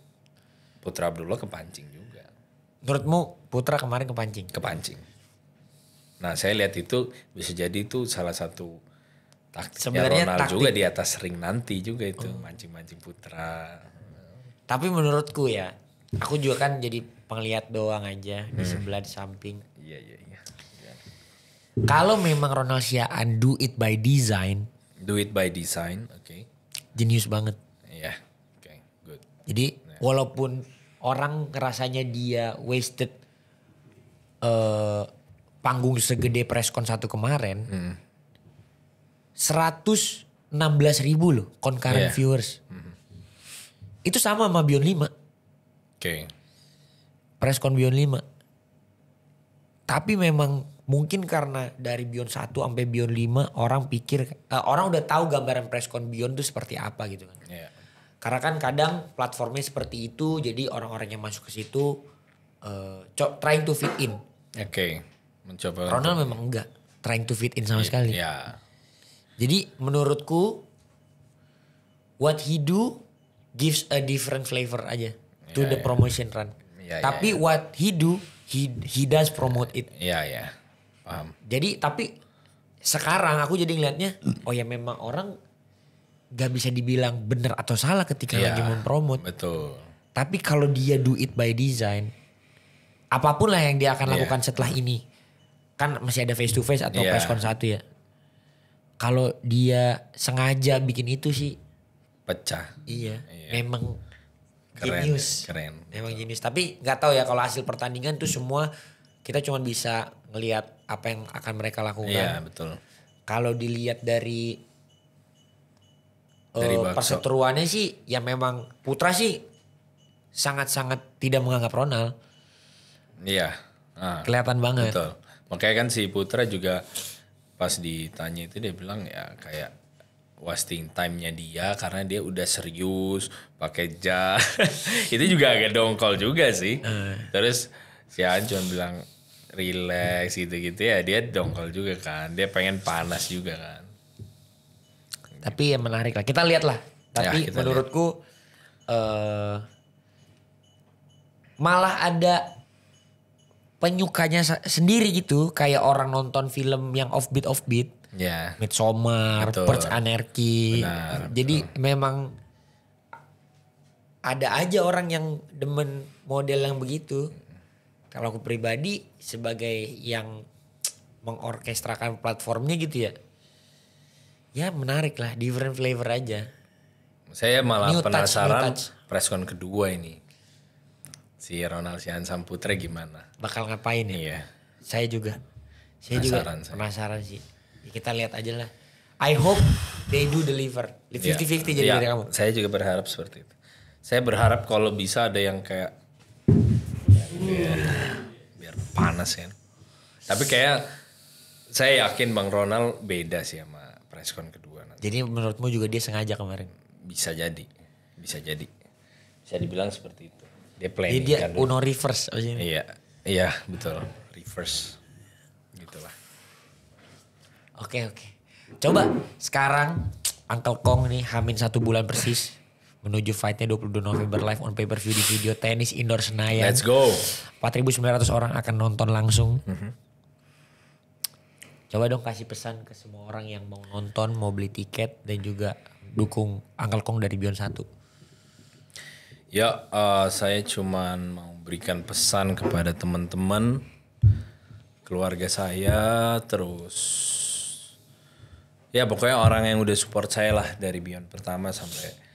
Putra Abdullah kepancing juga. Menurutmu Putra kemarin kepancing? Kepancing. Nah saya lihat itu bisa jadi itu salah satu taktiknya Sebenarnya Ronald taktik. juga di atas ring nanti juga itu, mancing-mancing Putra. Tapi menurutku ya, aku juga kan jadi penglihat doang aja di sebelah di samping. Iya. Kalau memang Ronald Siaan do it by design, oke. jenius banget. Iya, oke, good. Jadi walaupun orang ngerasanya dia wasted panggung segede presscon 1 kemarin, 116.000 loh concurrent viewers. Itu sama sama Beyond 5. Oke. Presscon Beyond 5. Tapi memang mungkin karena dari Beyond 1 sampai Beyond 5 orang pikir, orang udah tahu gambaran presscon Beyond itu seperti apa gitu kan. Iya. Karena kan kadang platformnya seperti itu, jadi orang-orang yang masuk ke situ trying to fit in. Oke. Mencoba. Ronald memang enggak trying to fit in sama sekali. Iya. Jadi menurutku what he do gives a different flavor aja to the promotion run. Tapi what he do, he does promote it. Iya. Paham. Jadi tapi sekarang aku jadi ngeliatnya, oh ya memang orang gak bisa dibilang benar atau salah ketika lagi mempromot. Betul. Tapi kalau dia do it by design, apapun lah yang dia akan lakukan setelah ini, kan masih ada face to face atau presscon 1 ya. Kalau dia sengaja bikin itu sih, Pecah. iya. Memang Keren. genius. Keren. Memang genius. Tapi nggak tahu ya kalau hasil pertandingan tuh semua kita cuma bisa ngelihat apa yang akan mereka lakukan. Iya betul. Kalau dilihat dari Bakso. perseteruannya sih, ya memang Putra sih sangat-sangat tidak menganggap Ronald. Iya. Kelihatan banget. Betul. Makanya kan si Putra juga pas ditanya itu dia bilang ya kayak wasting time-nya dia karena dia udah serius pakai jas. Itu juga agak dongkol juga sih. Terus si An cuma bilang relax gitu-gitu ya, dia dongkol juga kan. Dia pengen panas juga kan. Tapi ya menarik lah. Kita lihat lah. Tapi kita menurutku malah ada penyukanya sendiri gitu. Kayak orang nonton film yang offbeat. Ya. Midsommar, Betul. Purge Anarchy. Benar, Jadi memang ada aja orang yang demen model yang begitu. Kalau aku pribadi sebagai yang mengorkestrakan platformnya gitu ya. Ya menarik lah, different flavor aja. Saya malah New touch, penasaran new touch. preskon kedua ini. Si Ronald Siahaan Putra gimana? Bakal ngapain ya? Iya. Saya juga Penasaran saya. penasaran sih. Ya, kita lihat aja lah. I hope they do deliver. 50-50 jadi Iya, dari kamu. Saya juga berharap seperti itu. Saya berharap kalau bisa ada yang kayak biar panas kan. Tapi kayak saya yakin Bang Ronald beda sih sama preskon kedua nanti. Jadi menurutmu juga dia sengaja kemarin? Bisa jadi. Bisa dibilang seperti itu. Dia Jadi planning dia kan. Uno reverse. Maksudnya. Iya betul. Reverse. Gitulah. Oke. Coba sekarang Uncle Kong nih hamin 1 bulan persis. Menuju fightnya 22 November live on pay-per-view di video tenis indoor Senayan. Let's go. 4.900 orang akan nonton langsung. Coba dong kasih pesan ke semua orang yang mau nonton, mau beli tiket dan juga dukung Uncle Kong dari Beyond 1. Ya, saya cuman mau berikan pesan kepada teman-teman, keluarga saya, terus ya pokoknya orang yang udah support saya lah dari Beyond pertama sampai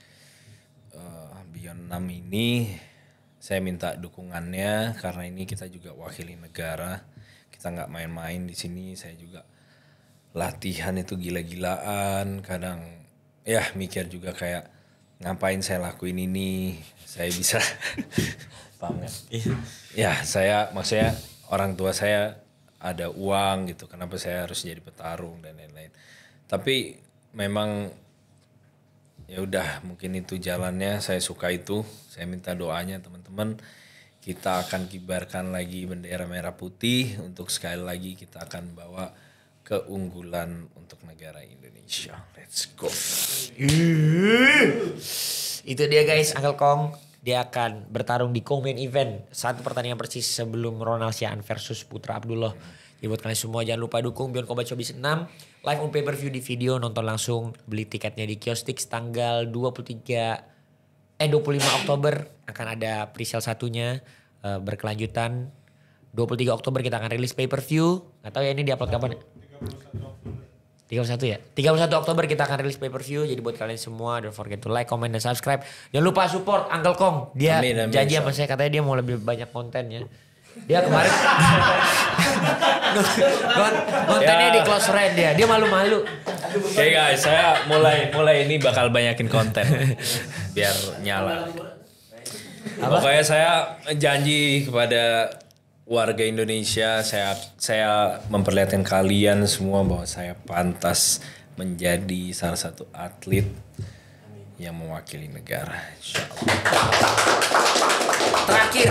Beyond 6 ini. Saya minta dukungannya karena ini kita juga wakili negara. Kita nggak main-main di sini. Saya juga latihan itu gila-gilaan. Kadang ya mikir juga kayak ngapain saya lakuin ini. Saya bisa paham nggak? Ya saya maksudnya orang tua saya ada uang gitu. Kenapa saya harus jadi petarung dan lain-lain. Tapi memang ya udah mungkin itu jalannya, saya suka itu. Saya minta doanya teman-teman. Kita akan kibarkan lagi bendera merah putih untuk sekali lagi kita akan bawa keunggulan untuk negara Indonesia. Let's go. Itu dia guys, Uncle Kong. Dia akan bertarung di co-main event. 1 pertandingan persis sebelum Ronald Siahaan versus Putra Abdullah. Jadi buat kalian semua jangan lupa dukung Beyond Combat Showbiz 6. Live on pay-per-view di video, nonton langsung. Beli tiketnya di Kiostix tanggal 25 Oktober. Akan ada pre-sale satunya berkelanjutan. 23 Oktober kita akan rilis pay-per-view. Gak tahu ya ini di-upload kapan. 31 ya? 31 Oktober kita akan rilis pay-per-view. Jadi buat kalian semua don't forget to like, comment, dan subscribe. Jangan lupa support Uncle Kong. Dia Amin, janji sama saya, katanya dia mau lebih banyak kontennya. Dia kemarin kontennya di close friend dia malu-malu. Oke guys, saya mulai ini bakal banyakin konten biar nyala. Pokoknya saya janji kepada warga Indonesia, saya memperlihatkan kalian semua bahwa saya pantas menjadi salah satu atlet yang mewakili negara. Insyaallah. Terakhir,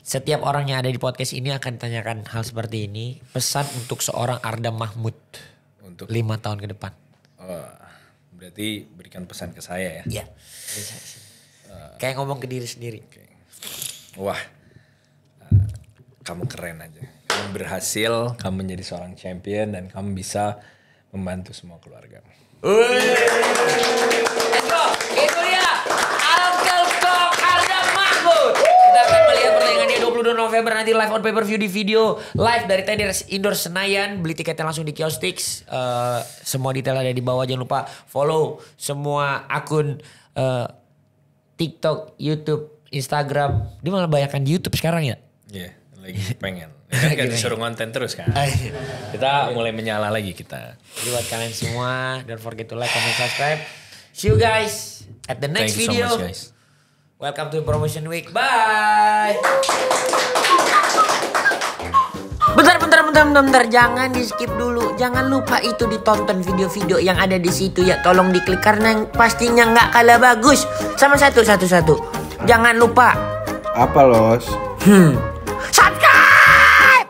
setiap orang yang ada di podcast ini akan tanyakan hal seperti ini. Pesan untuk seorang Arda Mahmud Untuk 5 tahun ke depan. berarti berikan pesan ke saya ya. Iya. Kayak ngomong ke diri sendiri. Wah, kamu keren aja. Kamu berhasil, kamu menjadi seorang champion dan kamu bisa membantu semua keluargamu. Let's go. Itu dia Uncle Kong Arda Mahmud. Kita akan melihat pertandingannya 22 November nanti live on pay-per-view di video. Live dari tenis indoor Senayan. Beli tiketnya langsung di Kiostix. Semua detail ada di bawah. Jangan lupa follow semua akun TikTok, YouTube, Instagram. Dia malah banyakan di YouTube sekarang ya? Iya, lagi pengen. Kan disuruh konten terus kan. Kita mulai menyala lagi kita. Jadi buat kalian semua, don't forget to like, comment, subscribe. See you guys at the next Thank you video. so much guys. Welcome to Promotion Week. Bye. Bentar. bentar. Jangan di skip dulu. Jangan lupa itu ditonton video-video yang ada di situ ya. Tolong diklik karena pastinya nggak kalah bagus. Sama satu. Jangan lupa. Apa Los? Subscribe.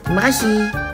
Terima kasih.